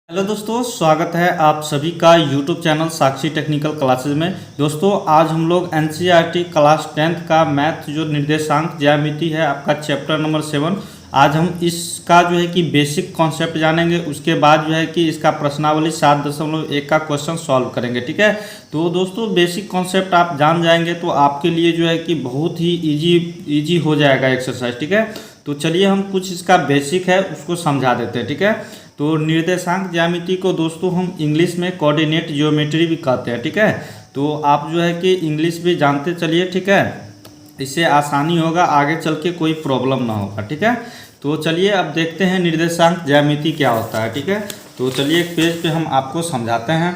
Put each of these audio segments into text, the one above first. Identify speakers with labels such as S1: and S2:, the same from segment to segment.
S1: Hello दोस्तों, स्वागत है आप सभी का यूट्यूब चैनल साक्षी टेक्निकल क्लासेज में। दोस्तों आज हम लोग एनसीईआरटी क्लास 10th का मैथ जो निर्देशांक ज्यामिति है आपका चैप्टर नंबर 7, आज हम इसका जो है कि बेसिक कॉन्सेप्ट जानेंगे। उसके बाद जो है कि इसका प्रश्नावली 7.1 का क्वेश्चन सॉल्व करेंगे। ठीक है, तो दोस्तों बेसिक कॉन्सेप्ट आप जान जाएंगे तो आपके लिए जो है कि बहुत ही ईजी हो जाएगा एक्सरसाइज। ठीक है, तो चलिए हम कुछ इसका बेसिक है उसको समझा देते हैं। ठीक है, तो निर्देशांक ज्यामिति को दोस्तों हम इंग्लिश में कोऑर्डिनेट ज्योमेट्री भी कहते हैं। ठीक है, तो आप जो है कि इंग्लिश भी जानते चलिए। ठीक है, इससे आसानी होगा, आगे चल के कोई प्रॉब्लम ना होगा। ठीक है, तो चलिए अब देखते हैं निर्देशांक ज्यामिति क्या होता है। ठीक है, तो चलिए एक पेज पे हम आपको समझाते हैं।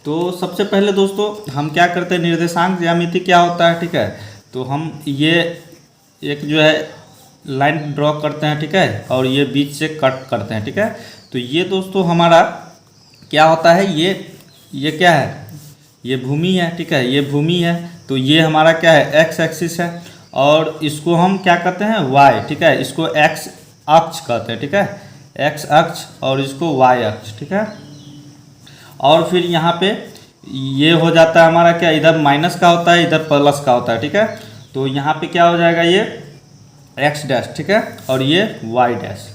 S1: तो सबसे पहले दोस्तों हम क्या करते हैं, निर्देशांक ज्यामिति क्या होता है। ठीक है, तो हम ये एक जो है लाइन ड्रॉ करते हैं। ठीक है, और ये बीच से कट करते हैं। ठीक है, तो ये दोस्तों हमारा क्या होता है, ये क्या है, ये भूमि है। ठीक है, ये भूमि है, तो ये हमारा क्या है, एक्स एक्सिस है, और इसको हम क्या कहते हैं, वाई। ठीक है, इसको एक्स अक्ष कहते हैं। ठीक है, एक्स अक्ष, और इसको वाई अक्ष। ठीक है, और फिर यहाँ पे ये हो जाता है हमारा क्या, इधर माइनस का होता है, इधर प्लस का होता है। ठीक है, तो यहाँ पे क्या हो जाएगा, ये एक्स डैश। ठीक है, और ये वाई डैश।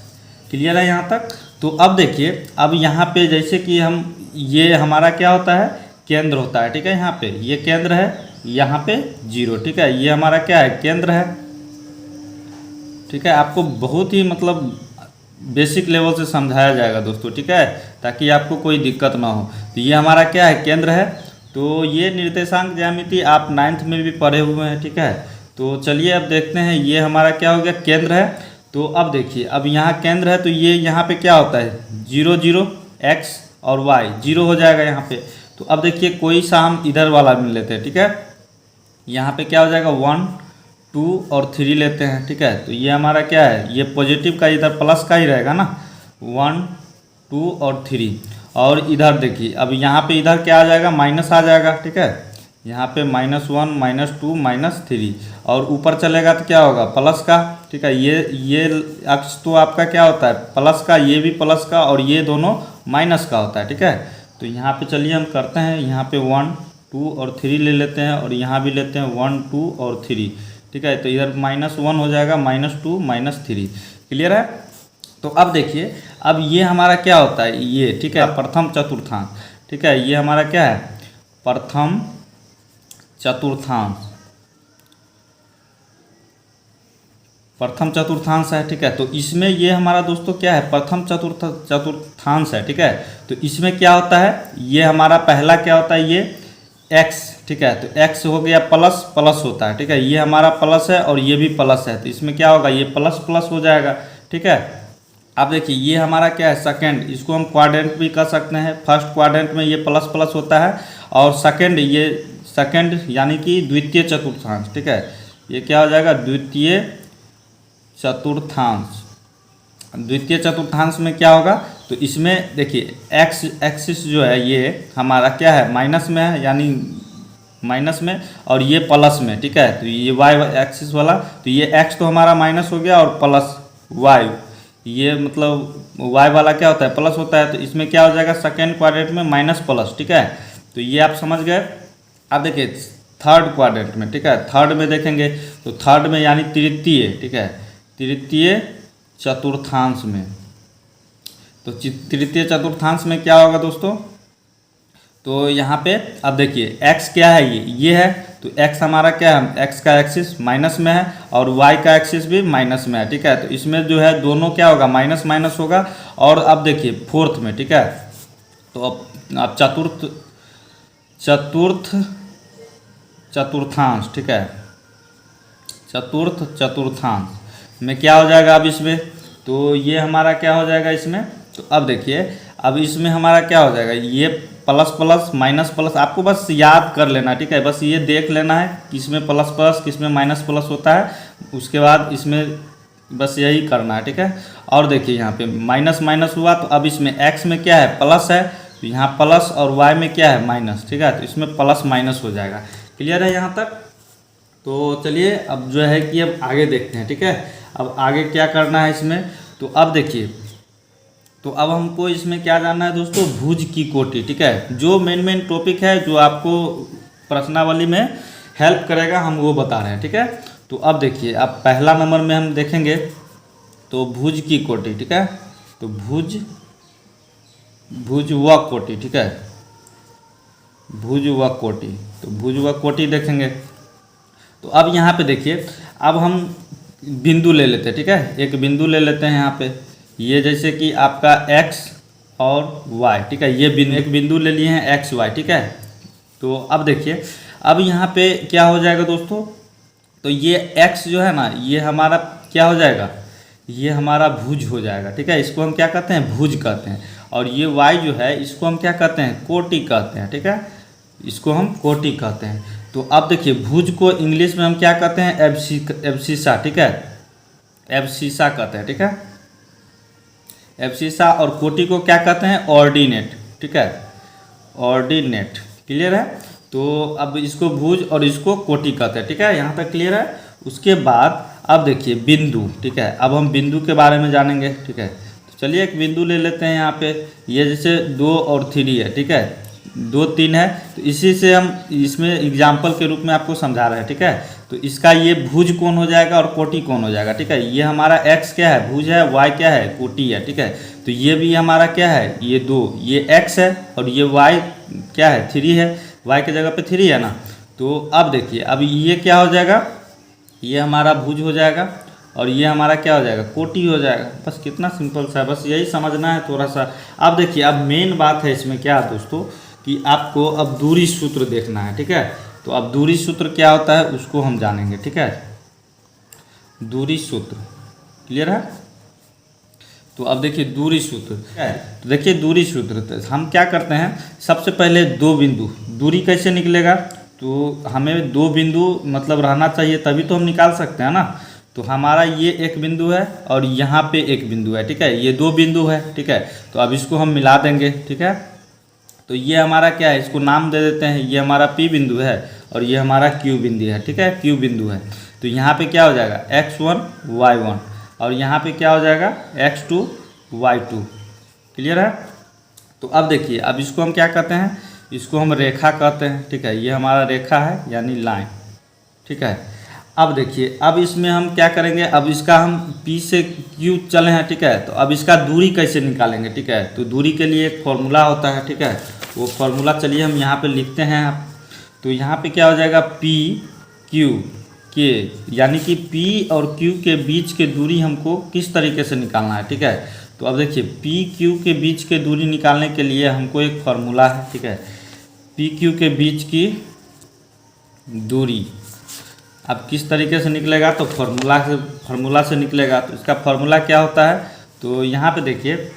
S1: क्लियर है यहाँ तक। तो अब देखिए, अब यहाँ पे जैसे कि हम, ये हमारा क्या होता है, केंद्र होता है। ठीक है, यहाँ पे ये केंद्र है, यहाँ पे 0। ठीक है, ये हमारा क्या है, केंद्र है। ठीक है, आपको बहुत ही मतलब बेसिक लेवल से समझाया जाएगा दोस्तों। ठीक है, ताकि आपको कोई दिक्कत ना हो। तो ये हमारा क्या है, केंद्र है। तो ये निर्देशांक ज्यामिति आप 9th में भी पढ़े हुए हैं। ठीक है, तो चलिए अब देखते हैं, ये हमारा क्या हो गया, केंद्र है। तो अब देखिए, अब यहाँ केंद्र है, तो ये यहाँ पे क्या होता है, 0 0 एक्स और वाई 0 हो जाएगा यहाँ पे। तो अब देखिए, कोई सा हम इधर वाला मिल लेते हैं। ठीक है, यहाँ पे क्या हो जाएगा, 1 2 और 3 लेते हैं। ठीक है, तो ये हमारा क्या है, ये पॉजिटिव का, इधर प्लस का ही रहेगा ना, 1 2 और 3। और इधर देखिए, अब यहाँ पे इधर क्या आ जाएगा, माइनस आ जाएगा। ठीक है, यहाँ पे -1 -2 -3, और ऊपर चलेगा तो क्या होगा, प्लस का। ठीक है, ये अक्ष तो आपका क्या होता है, प्लस का, ये भी प्लस का, और ये दोनों माइनस का होता है। ठीक है, तो यहाँ पे चलिए हम करते हैं, यहाँ पे 1 2 और 3 ले लेते हैं, और यहाँ भी लेते हैं 1 2 और 3। ठीक है, तो इधर -1 हो जाएगा, -2 -3। क्लियर है। तो अब देखिए, अब ये हमारा क्या होता है, ये ठीक है, प्रथम चतुर्थांश। ठीक है, ये हमारा क्या है, प्रथम चतुर्थांश, प्रथम चतुर्थांश है। ठीक है, तो इसमें ये हमारा दोस्तों क्या है, प्रथम चतुर्थांश है। ठीक है, तो इसमें क्या होता है, ये हमारा पहला क्या होता है, ये एक्स। ठीक है, तो एक्स हो गया, प्लस प्लस होता है। ठीक है, ये हमारा प्लस है और ये भी प्लस है, तो इसमें क्या होगा, ये प्लस प्लस हो जाएगा। ठीक है, अब देखिए, ये हमारा क्या है, सेकंड, इसको हम क्वाड्रेंट भी कर सकते हैं। फर्स्ट क्वाड्रेंट में ये प्लस प्लस होता है, और सेकंड, ये सेकंड यानी कि द्वितीय चतुर्थांश। ठीक है, ये क्या हो जाएगा, द्वितीय चतुर्थांश। द्वितीय चतुर्थांश में क्या होगा, तो इसमें देखिए, एक्स एक्सिस जो है ये हमारा क्या है, माइनस में है, यानी माइनस में, और ये प्लस में। ठीक है, तो ये वाई एक्सिस वाला, तो ये एक्स तो हमारा माइनस हो गया, और प्लस वाई, ये मतलब वाई वाला क्या होता है, प्लस होता है। तो इसमें क्या हो जाएगा, सेकेंड क्वाड्रेंट में माइनस प्लस। ठीक है, तो ये आप समझ गए। अब देखिए थर्ड क्वाड्रेंट में, ठीक है, थर्ड में देखेंगे, तो थर्ड में यानी तृतीय। ठीक है, तृतीय चतुर्थांश में, तो तृतीय चतुर्थांश में क्या होगा दोस्तों, तो यहाँ पे अब देखिए, x क्या है, ये है, तो x हमारा क्या है, x का एक्सिस माइनस में है, और y का एक्सिस भी माइनस में है। ठीक है, तो इसमें जो है दोनों क्या होगा, माइनस माइनस होगा। और अब देखिए फोर्थ में, ठीक है, तो अब चतुर्थांश। ठीक है, चतुर्थ चतुर्थांश में क्या हो जाएगा, अब इसमें तो ये हमारा क्या हो जाएगा इसमें, तो अब देखिए, अब इसमें हमारा क्या हो जाएगा, ये प्लस प्लस माइनस प्लस, आपको बस याद कर लेना। ठीक है, बस ये देख लेना है किसमें प्लस प्लस किसमें माइनस प्लस होता है, उसके बाद इसमें बस यही करना है। ठीक है, और देखिए यहाँ पे माइनस माइनस हुआ, तो अब इसमें x में क्या है, प्लस है, तो यहाँ प्लस, और y में क्या है, माइनस। ठीक है, तो इसमें प्लस माइनस हो जाएगा। क्लियर है यहाँ तक। तो चलिए अब जो है कि अब आगे देखते हैं। ठीक है, अब आगे क्या करना है इसमें, तो अब देखिए, तो अब हमको इसमें क्या जानना है दोस्तों, भुज की कोटि। ठीक है, जो मेन टॉपिक है जो आपको प्रश्नावली में हेल्प करेगा हम वो बता रहे हैं। ठीक है, तो अब देखिए, अब पहला नंबर में हम देखेंगे तो भुज की कोटि। ठीक है, तो भुज व कोटि। ठीक है, भुज व कोटि, तो भुज व कोटि देखेंगे। तो अब यहाँ पे देखिए, अब हम बिंदु ले लेते हैं। ठीक है, एक बिंदु ले लेते हैं यहाँ पे, ये जैसे कि आपका x और y। ठीक है, ये एक बिंदु ले लिए हैं x y। ठीक है, तो अब देखिए, अब यहाँ पे क्या हो जाएगा दोस्तों, तो ये x जो है ना, ये हमारा क्या हो जाएगा, ये हमारा भुज हो जाएगा। ठीक है, इसको हम क्या कहते हैं, भुज कहते हैं। और ये y जो है, इसको हम क्या कहते हैं, कोटि कहते हैं। ठीक है, इसको हम कोटि कहते हैं। तो अब देखिए, भुज को इंग्लिश में हम क्या कहते हैं, एब्सिसा। ठीक है, एब्सिसा कहते हैं। ठीक है, एब्सिसा। और कोटि को क्या कहते हैं, ऑर्डिनेट। ठीक है, ऑर्डिनेट। क्लियर है, तो अब इसको भुज और इसको कोटि कहते हैं। ठीक है, यहाँ तक क्लियर है। उसके बाद अब देखिए बिंदु। ठीक है, अब हम बिंदु के बारे में जानेंगे। ठीक है, तो चलिए एक बिंदु ले लेते हैं यहाँ पे, ये जैसे 2 और 3 है। ठीक है, 2 3 है, तो इसी से हम इसमें एग्जाम्पल के रूप में आपको समझा रहे हैं। ठीक है, तो इसका ये भुज कौन हो जाएगा और कोटि कौन हो जाएगा। ठीक है, ये हमारा x क्या है, भुज है, y क्या है, कोटि है। ठीक है, तो ये भी हमारा क्या है, ये 2, ये x है, और ये y क्या है, 3 है, y की जगह पे 3 है ना। तो अब देखिए, अब ये क्या हो जाएगा, ये हमारा भुज हो जाएगा, और ये हमारा क्या हो जाएगा, कोटि हो जाएगा। बस कितना सिंपल सा है, बस यही समझना है थोड़ा सा। अब देखिए, अब मेन बात है इसमें क्या है दोस्तों, कि आपको अब दूरी सूत्र देखना है। ठीक है, तो अब दूरी सूत्र क्या होता है उसको हम जानेंगे। ठीक है, दूरी सूत्र क्लियर है। तो अब देखिए दूरी सूत्र है, तो देखिए दूरी सूत्र, तो हम क्या करते हैं, सबसे पहले 2 बिंदु, दूरी कैसे निकलेगा, तो हमें 2 बिंदु मतलब रहना चाहिए, तभी तो हम निकाल सकते हैं ना। तो हमारा ये एक बिंदु है और यहाँ पे एक बिंदु है। ठीक है, ये 2 बिंदु है। ठीक है, तो अब इसको हम मिला देंगे। ठीक है, तो ये हमारा क्या है, इसको नाम दे देते हैं, ये हमारा P बिंदु है और ये हमारा Q बिंदु है। ठीक है, Q बिंदु है। तो यहाँ पे क्या हो जाएगा, x1 y1, और यहाँ पे क्या हो जाएगा, x2 y2। क्लियर है। तो अब देखिए, अब इसको हम क्या कहते हैं, इसको हम रेखा कहते हैं। ठीक है, ये हमारा रेखा है यानी लाइन। ठीक है, अब देखिए, अब इसमें हम क्या करेंगे, अब इसका हम P से Q चले हैं। ठीक है, तो अब इसका दूरी कैसे निकालेंगे। ठीक है, तो दूरी के लिए एक फॉर्मूला होता है। ठीक है, वो फॉर्मूला चलिए हम यहाँ पे लिखते हैं। तो यहाँ पे क्या हो जाएगा, P Q K, यानी कि P और Q के बीच के दूरी हमको किस तरीके से निकालना है। ठीक है, तो अब देखिए, P Q के बीच के दूरी निकालने के लिए हमको एक फार्मूला है। ठीक है, P Q के बीच की दूरी अब किस तरीके से निकलेगा, तो फार्मूला से निकलेगा। तो इसका फार्मूला क्या होता है, तो यहाँ पे देखिए,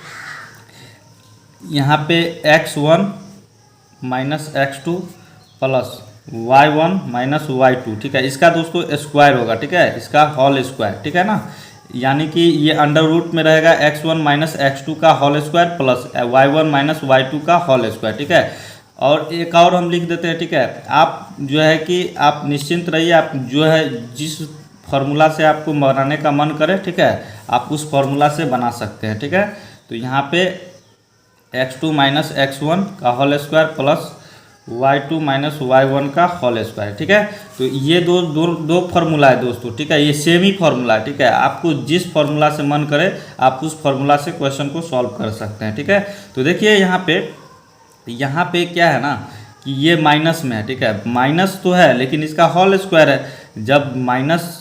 S1: यहाँ पे x1 minus x2 plus y1 minus y2। ठीक है, इसका दोस्तों स्क्वायर होगा। ठीक है, इसका होल स्क्वायर। ठीक है ना, यानी कि ये अंडर रूट में रहेगा x1 माइनस x2 का whole square plus y1 minus y2 का होल स्क्वायर। ठीक है, और एक और हम लिख देते हैं। ठीक है, आप जो है कि आप निश्चिंत रहिए, आप जो है जिस फार्मूला से आपको बनाने का मन करे, ठीक है, आप उस फार्मूला से बना सकते हैं। ठीक है, तो यहाँ पे x2 माइनस x1 का whole square plus y2 minus y1 का होल स्क्वायर। ठीक है, तो ये दो फार्मूला है दोस्तों। ठीक है, ये सेम ही फार्मूला है। ठीक है, आपको जिस फार्मूला से मन करे आप उस फार्मूला से क्वेश्चन को सॉल्व कर सकते हैं। ठीक है, तो देखिए यहाँ पे क्या है ना, कि ये माइनस में है। ठीक है, माइनस तो है लेकिन इसका होल स्क्वायर है, जब माइनस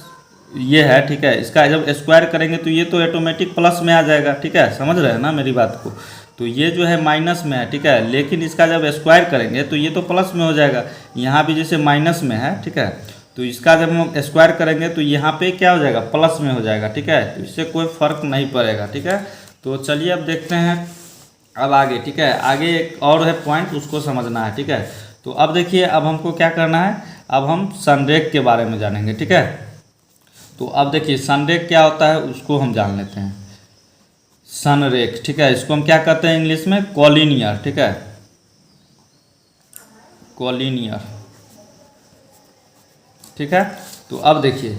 S1: ये है। ठीक है, इसका जब स्क्वायर करेंगे तो ये तो ऑटोमेटिक प्लस में आ जाएगा। ठीक है, समझ रहे हैं ना मेरी बात को। तो ये जो है माइनस में है। ठीक है, लेकिन इसका जब स्क्वायर करेंगे तो ये तो प्लस में हो जाएगा। यहाँ भी जैसे माइनस में है। ठीक है, तो इसका जब हम स्क्वायर करेंगे तो यहाँ पे क्या हो जाएगा, प्लस में हो जाएगा। ठीक है, तो इससे कोई फ़र्क नहीं पड़ेगा। ठीक है, तो चलिए अब देखते हैं अब आगे। ठीक है, आगे एक और है पॉइंट, उसको समझना है। ठीक है, तो अब देखिए, अब हमको क्या करना है, अब हम संरेख के बारे में जानेंगे। ठीक है, तो अब देखिए संरेख क्या होता है उसको हम जान लेते हैं। संरेख, ठीक है, इसको हम क्या कहते हैं इंग्लिश में, कॉलिनियर। ठीक है, कॉलिनियर। ठीक है, तो अब देखिए,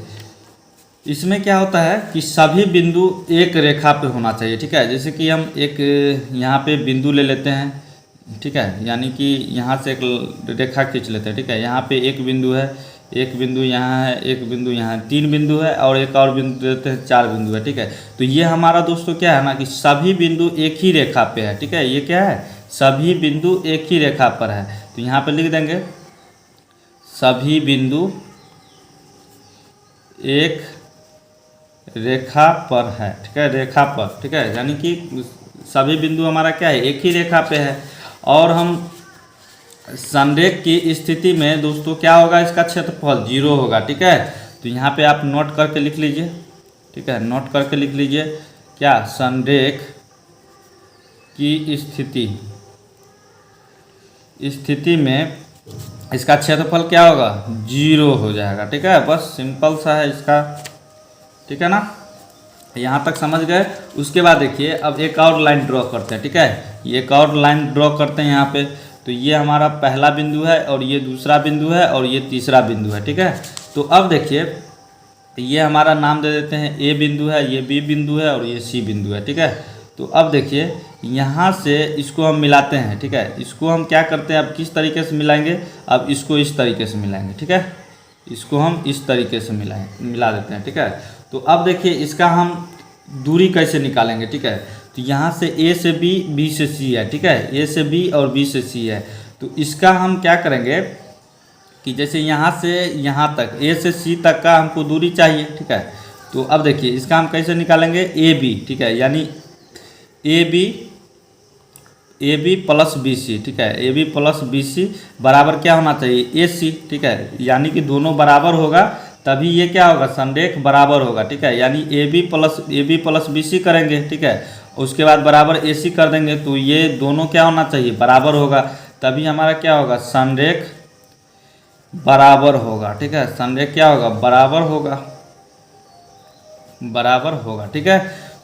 S1: इसमें क्या होता है कि सभी बिंदु एक रेखा पे होना चाहिए, ठीक है। जैसे कि हम एक यहाँ पे बिंदु ले लेते हैं, ठीक है, यानी कि यहाँ से एक रेखा खींच लेते हैं, ठीक है। यहाँ पे एक बिंदु है, एक बिंदु यहाँ है, एक बिंदु यहाँ है, 3 बिंदु है और एक और बिंदु देते हैं, 4 बिंदु है, ठीक है। तो ये हमारा दोस्तों क्या है ना कि सभी बिंदु एक ही रेखा पे है, ठीक है। ये क्या है, सभी बिंदु एक ही रेखा पर है। तो यहाँ पे लिख देंगे सभी बिंदु एक रेखा पर है, ठीक है, रेखा पर, ठीक है। यानी कि सभी बिंदु हमारा क्या है, एक ही रेखा पे है। और हम संरेख की स्थिति में दोस्तों क्या होगा, इसका क्षेत्रफल 0 होगा, ठीक है। तो यहाँ पे आप नोट करके लिख लीजिए, ठीक है, नोट करके लिख लीजिए क्या, संरेख की स्थिति में इसका क्षेत्रफल क्या होगा, 0 हो जाएगा, ठीक है। बस सिंपल सा है इसका, ठीक है ना, यहाँ तक समझ गए। उसके बाद देखिए अब एक और लाइन ड्रॉ करते हैं, ठीक है। ये एक और लाइन ड्रॉ करते हैं यहाँ पे। तो ये हमारा पहला बिंदु है और ये दूसरा बिंदु है और ये तीसरा बिंदु है, ठीक है। तो अब देखिए ये हमारा नाम दे देते हैं, ए बिंदु है, ये बी बिंदु है और ये सी बिंदु है, ठीक है। तो अब देखिए यहाँ से इसको हम मिलाते हैं, ठीक है। इसको हम क्या करते हैं, अब किस तरीके से मिलाएंगे, अब इसको इस तरीके से मिलाएंगे, ठीक है। इसको हम इस तरीके से मिला देते हैं, ठीक है। तो अब देखिए इसका हम दूरी कैसे निकालेंगे, ठीक है। तो यहाँ से ए से बी, बी से सी है, ठीक है, ए से बी और बी से सी है। तो इसका हम क्या करेंगे कि जैसे यहाँ से यहाँ तक ए से सी तक का हमको दूरी चाहिए, ठीक है। तो अब देखिए इसका हम कैसे निकालेंगे, ए बी, ठीक है, यानी A B plus B C, ठीक है, A B plus B C बराबर क्या होना चाहिए, ए सी, ठीक है। यानी कि दोनों बराबर होगा तभी ये क्या होगा, संरेख बराबर होगा, ठीक है। यानी A B plus B C करेंगे, ठीक है, उसके बाद बराबर ए सी कर देंगे। तो ये दोनों क्या होना चाहिए, बराबर होगा, तभी हमारा क्या होगा, संरेख बराबर होगा, ठीक है। संरेख क्या होगा, बराबर होगा, ठीक है।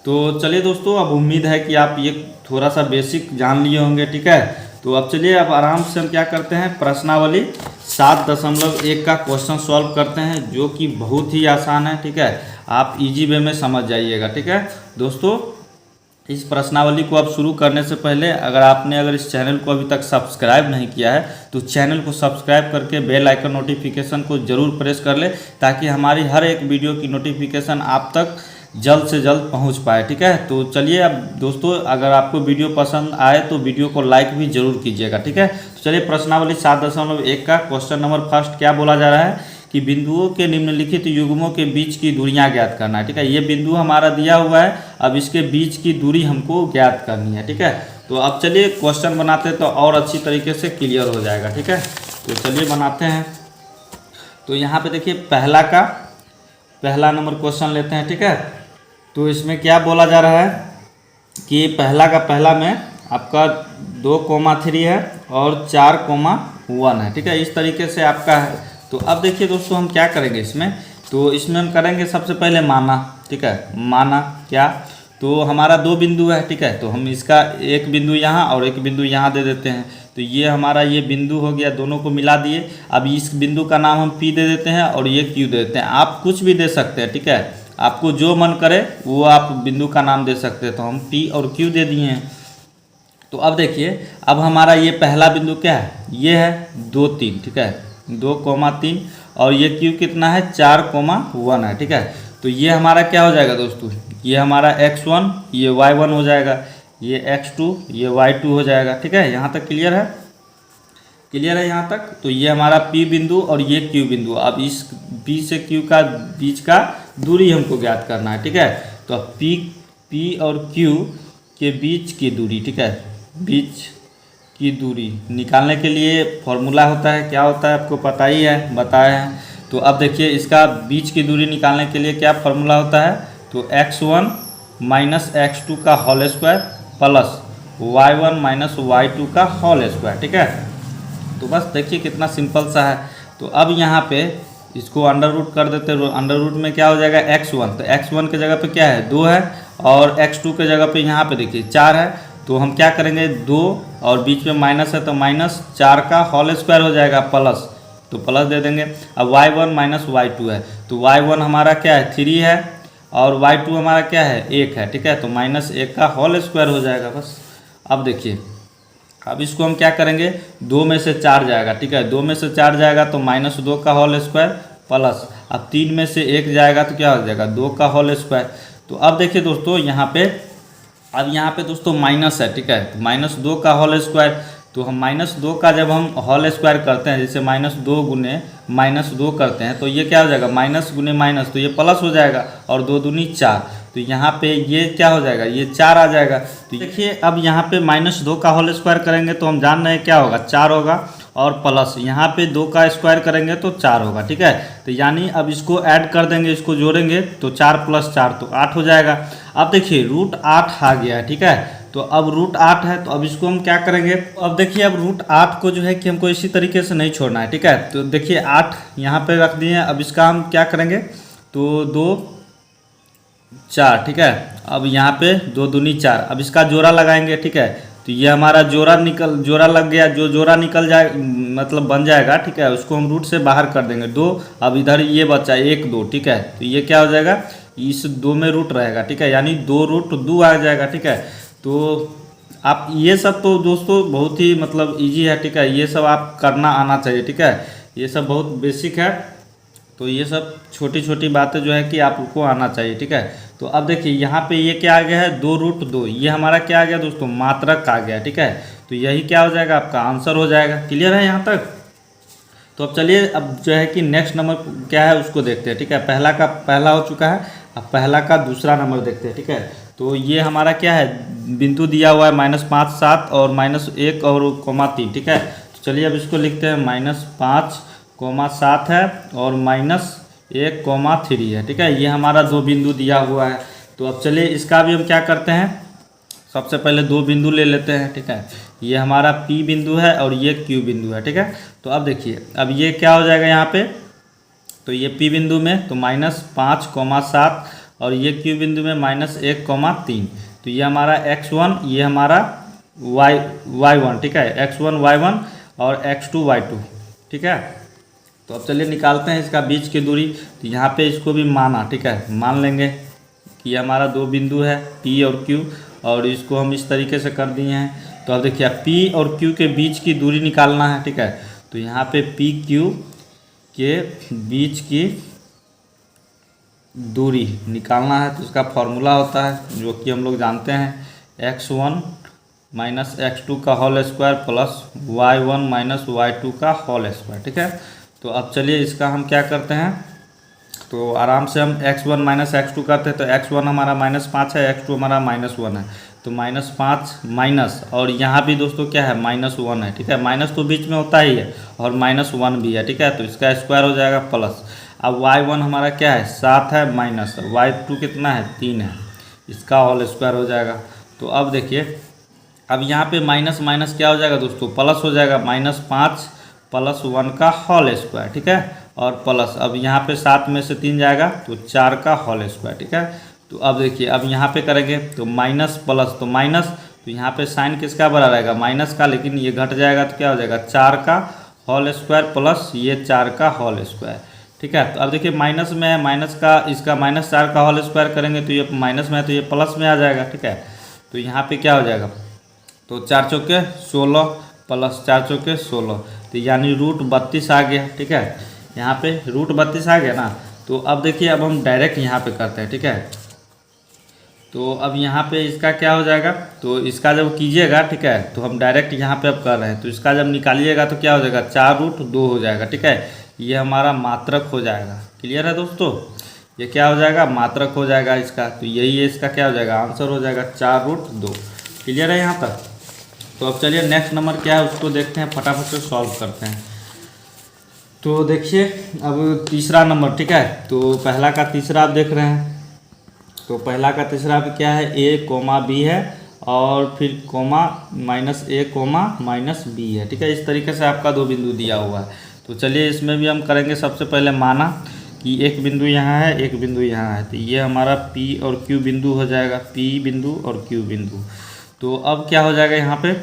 S1: तो चलिए दोस्तों, अब उम्मीद है कि आप ये थोड़ा सा बेसिक जान लिए होंगे, ठीक है। तो अब चलिए अब आराम से हम क्या करते हैं, प्रश्नावली 7.1 का क्वेश्चन सॉल्व करते हैं, जो कि बहुत ही आसान है, ठीक है। आप इजी वे में समझ जाइएगा, ठीक है दोस्तों। इस प्रश्नावली को आप शुरू करने से पहले अगर इस चैनल को अभी तक सब्सक्राइब नहीं किया है तो चैनल को सब्सक्राइब करके बेल आइकन नोटिफिकेशन को ज़रूर प्रेस कर ले, ताकि हमारी हर एक वीडियो की नोटिफिकेशन आप तक जल्द से जल्द पहुंच पाए, ठीक है। तो चलिए अब दोस्तों, अगर आपको वीडियो पसंद आए तो वीडियो को लाइक भी जरूर कीजिएगा, ठीक है। तो चलिए प्रश्नावली 7.1 का क्वेश्चन नंबर फर्स्ट क्या बोला जा रहा है कि बिंदुओं के निम्नलिखित युग्मों के बीच की दूरियां ज्ञात करना है, ठीक है। ये बिंदु हमारा दिया हुआ है, अब इसके बीच की दूरी हमको ज्ञात करनी है, ठीक है। तो अब चलिए क्वेश्चन बनाते हैं तो और अच्छी तरीके से क्लियर हो जाएगा, ठीक है। तो चलिए बनाते हैं। तो यहाँ पे देखिए पहला नंबर क्वेश्चन लेते हैं, ठीक है। तो इसमें क्या बोला जा रहा है कि पहला में आपका 2,3 है और 4,1 है, ठीक है, इस तरीके से आपका है। तो अब देखिए दोस्तों हम क्या करेंगे इसमें, तो इसमें हम करेंगे सबसे पहले माना, ठीक है। माना क्या, तो हमारा 2 बिंदु है, ठीक है। तो हम इसका एक बिंदु यहाँ और एक बिंदु यहाँ दे देते हैं। तो ये हमारा ये बिंदु हो गया, दोनों को मिला दिए। अब इस बिंदु का नाम हम P दे देते हैं और ये Q दे देते हैं। आप कुछ भी दे सकते हैं, ठीक है, आपको जो मन करे वो आप बिंदु का नाम दे सकते हैं। तो हम P और Q दे दिए हैं। तो अब देखिए अब हमारा ये पहला बिंदु क्या है, ये है 2, 3, ठीक है, 2,3 और ये Q कितना है, 4,1 है, ठीक है। तो ये हमारा क्या हो जाएगा दोस्तों, ये हमारा x1, ये y1 हो जाएगा, ये x2, ये y2 हो जाएगा, ठीक है। यहाँ तक क्लियर है यहाँ तक। तो ये हमारा P बिंदु और ये Q बिंदु। अब इस P से Q का बीच का दूरी हमको ज्ञात करना है, ठीक है। तो P और Q के बीच की दूरी, ठीक है, बीच की दूरी निकालने के लिए फॉर्मूला होता है, क्या होता है आपको पता ही है, बताए हैं। तो अब देखिए इसका बीच की दूरी निकालने के लिए क्या फॉर्मूला होता है, तो x1 माइनस x2 का whole square plus y1 minus y2 का होल स्क्वायर, ठीक है। तो बस देखिए कितना सिंपल सा है। तो अब यहाँ पे इसको अंडर रूट कर देते हैं। अंडर रूट में क्या हो जाएगा, x1, तो x1 के जगह पे क्या है, 2 है और x2 के जगह पे यहाँ पे देखिए 4 है। तो हम क्या करेंगे, 2 और बीच में माइनस है तो माइनस 4 का होल स्क्वायर हो जाएगा प्लस तो प्लस दे देंगे। अब y1 माइनस y2 है, तो y1 हमारा क्या है 3 है और y2 हमारा क्या है 1 है, ठीक है। तो -1 का होल स्क्वायर हो जाएगा बस। अब देखिए, अब इसको हम क्या करेंगे, 2 में से 4 जाएगा, ठीक है। 2 में से 4 जाएगा तो -2 का होल स्क्वायर प्लस, अब 3 में से 1 जाएगा तो क्या हो जाएगा 2 का होल स्क्वायर। तो अब देखिए दोस्तों यहाँ पे, अब यहाँ पे दोस्तों माइनस है, ठीक है। तो -2 का होल स्क्वायर, तो हम -2 का जब हम होल स्क्वायर करते हैं, जैसे -2 गुने -2 करते हैं, तो ये क्या हो जाएगा माइनस गुने माइनस, तो ये प्लस हो जाएगा और 2 दूनी 4, तो यहाँ पे ये क्या हो जाएगा ये 4 आ जाएगा। तो देखिए अब यहाँ पे -2 का होल स्क्वायर करेंगे तो हम जान रहे हैं क्या होगा 4 होगा, और प्लस यहाँ पे 2 का स्क्वायर करेंगे तो 4 होगा, ठीक है। तो यानी अब इसको ऐड कर देंगे, इसको जोड़ेंगे तो 4 + 4 तो 8 हो जाएगा। अब देखिए √8 आ गया है, ठीक है। तो अब √8 है, तो अब इसको हम क्या करेंगे, अब देखिए अब √8 को जो है कि हमको इसी तरीके से नहीं छोड़ना है, ठीक है। तो देखिए 8 यहाँ पे रख दिए हैं, अब इसका हम क्या करेंगे, तो 2 4, ठीक है। अब यहाँ पे 2 दूनी 4, अब इसका जोड़ा लगाएंगे, ठीक है। तो ये हमारा जोड़ा लग गया, जो जोड़ा निकल जाए मतलब बन जाएगा, ठीक है। उसको हम रूट से बाहर कर देंगे 2, अब इधर ये बचा 1 2, ठीक है। तो ये क्या हो जाएगा, इस 2 में रूट रहेगा, ठीक है, यानी 2√2 आ जाएगा, ठीक है। तो आप ये सब तो दोस्तों बहुत ही मतलब इजी है, ठीक है। ये सब आप करना आना चाहिए, ठीक है। ये सब बहुत बेसिक है, तो ये सब छोटी छोटी बातें जो है कि आपको आना चाहिए, ठीक है। तो अब देखिए यहाँ पे ये क्या आ गया है 2√2, ये हमारा क्या आ गया दोस्तों मात्रक आ गया, ठीक है। तो यही क्या हो जाएगा आपका आंसर हो जाएगा। क्लियर है यहाँ तक? तो अब चलिए अब जो है कि नेक्स्ट नंबर क्या है उसको देखते हैं, ठीक है। पहला हो चुका है, अब पहला का दूसरा नंबर देखते हैं, ठीक है। तो ये हमारा क्या है बिंदु दिया हुआ है -5 7 और -1 और -3, ठीक है। तो चलिए अब इसको लिखते हैं -5 7 है और -1 3 है, ठीक है। ये हमारा 2 बिंदु दिया हुआ है। तो अब चलिए इसका भी हम क्या करते हैं, सबसे पहले 2 बिंदु ले लेते हैं, ठीक है। ये हमारा P बिंदु है और ये Q बिंदु है, ठीक है। तो अब देखिए अब ये क्या हो जाएगा यहाँ पे, तो ये P बिंदु में तो -5 7 और ये Q बिंदु में -1 3। तो ये हमारा x1, ये हमारा y1, ठीक है। x1 y1 और x2 y2, ठीक है। तो अब चलिए निकालते हैं इसका बीच की दूरी। तो यहाँ पे इसको भी माना, ठीक है, मान लेंगे कि हमारा 2 बिंदु है P और Q, और इसको हम इस तरीके से कर दिए हैं। तो अब देखिए P और Q के बीच की दूरी निकालना है, ठीक है। तो यहाँ पे PQ के बीच की दूरी निकालना है, तो इसका फॉर्मूला होता है जो कि हम लोग जानते हैं x1 - x2 का whole square plus y1 - y2 का होल स्क्वायर, ठीक है। तो अब चलिए इसका हम क्या करते हैं, तो आराम से हम x1 - x2 करते हैं। तो x1 हमारा -5 है, x2 हमारा -1 है, तो -5 माइनस, और यहाँ भी दोस्तों क्या है -1 है, ठीक है। माइनस तो बीच में होता ही है और -1 भी है, ठीक है। तो इसका स्क्वायर हो जाएगा प्लस। अब y1 हमारा क्या है 7 है माइनस, y2 कितना है 3 है, इसका होल स्क्वायर हो जाएगा। तो अब देखिए अब यहाँ पे माइनस माइनस क्या हो जाएगा दोस्तों प्लस हो जाएगा, -5 + 1 का होल स्क्वायर, ठीक है। और प्लस अब यहाँ पे 7 में से 3 जाएगा तो 4 का होल स्क्वायर, ठीक है। तो अब देखिए अब यहाँ पे करेंगे तो माइनस प्लस तो माइनस, तो यहाँ पे साइन किसका बना रहेगा माइनस का, लेकिन ये घट जाएगा तो क्या हो जाएगा 4 का होल स्क्वायर प्लस ये 4 का होल स्क्वायर, ठीक है। तो अब देखिए माइनस में है, माइनस का इसका -4 का होल स्क्वायर करेंगे तो ये माइनस में है तो ये प्लस में आ जाएगा, ठीक है। तो यहाँ पे क्या हो जाएगा, तो 4 चौके 16 प्लस 4 चौके 16, तो यानी √32 आ गया, ठीक है। यहाँ पे √32 आ गया ना। तो अब देखिए अब हम डायरेक्ट यहाँ पे करते हैं, ठीक है। तो अब यहाँ पे इसका क्या हो जाएगा, तो इसका जब कीजिएगा, ठीक है, तो हम डायरेक्ट यहाँ पे अब कर रहे हैं, तो इसका जब निकालिएगा तो क्या हो जाएगा 4√2 हो जाएगा, ठीक है। ये हमारा मात्रक हो जाएगा। क्लियर है दोस्तों, ये क्या हो जाएगा मात्रक हो जाएगा इसका। तो यही है इसका क्या हो जाएगा आंसर हो जाएगा 4√2। क्लियर है यहाँ तक? तो अब चलिए नेक्स्ट नंबर क्या है उसको देखते हैं, फटाफट से सॉल्व करते हैं। तो देखिए अब तीसरा नंबर, ठीक है। तो पहला का तीसरा आप देख रहे हैं, तो पहला का तीसरा भी क्या है a, b है और फिर कोमा -a, -b है, ठीक है। इस तरीके से आपका 2 बिंदु दिया हुआ है। तो चलिए इसमें भी हम करेंगे, सबसे पहले माना कि एक बिंदु यहाँ है एक बिंदु यहाँ है, तो ये हमारा P और Q बिंदु हो जाएगा, P बिंदु और Q बिंदु। तो अब क्या हो जाएगा यहाँ पे,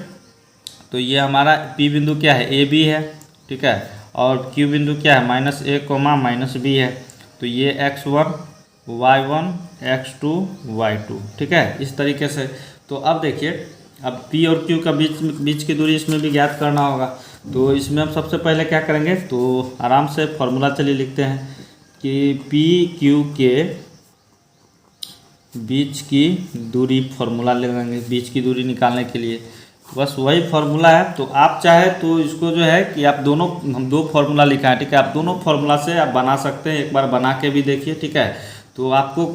S1: तो ये हमारा P बिंदु क्या है AB है, ठीक है, और Q बिंदु क्या है -a, -b है। तो ये x1 y1 x2 y2, ठीक है, इस तरीके से। तो अब देखिए, अब P और Q का बीच की दूरी इसमें भी ज्ञात करना होगा। तो इसमें हम सबसे पहले क्या करेंगे, तो आराम से फॉर्मूला चलिए लिखते हैं कि P Q के बीच की दूरी फॉर्मूला ले लेंगे बीच की दूरी निकालने के लिए। बस वही फार्मूला है। तो आप चाहे तो इसको जो है कि आप दोनों, हम दो फार्मूला लिखा है, ठीक है, आप दोनों फार्मूला से आप बना सकते हैं। एक बार बना के भी देखिए, ठीक है, तो आपको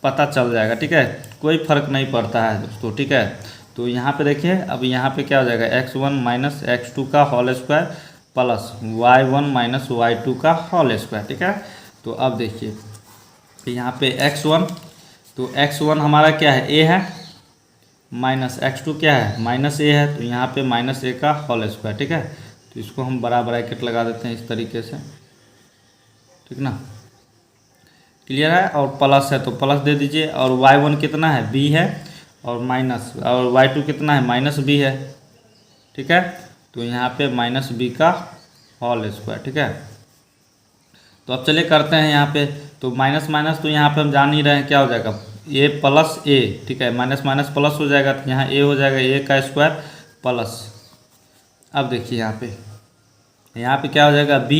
S1: पता चल जाएगा, ठीक है, कोई फर्क नहीं पड़ता है दोस्तों, ठीक है। तो यहाँ पे देखिए, अब यहाँ पे क्या हो जाएगा, x1 माइनस x2 का whole square plus y1 minus y2 का होल स्क्वायर, ठीक है। तो अब देखिए यहाँ पे x1, तो x1 हमारा क्या है, a है, माइनस x2 क्या है, माइनस a है। तो यहाँ पे माइनस a का होल स्क्वायर, ठीक है। तो इसको हम बड़ा ब्रैकेट लगा देते हैं इस तरीके से, ठीक ना, क्लियर है। और प्लस है तो प्लस दे दीजिए। और y1 कितना है, b है, और माइनस, और y2 कितना है, माइनस b है, ठीक है। तो यहाँ पे माइनस b का होल स्क्वायर, ठीक है। तो अब चलिए करते हैं यहाँ पे, तो माइनस माइनस तो यहाँ पे हम जान ही रहे हैं क्या हो जाएगा, a प्लस a, ठीक है, माइनस माइनस प्लस हो जाएगा। तो यहाँ a हो जाएगा a का स्क्वायर प्लस, अब देखिए यहाँ पे क्या हो जाएगा, b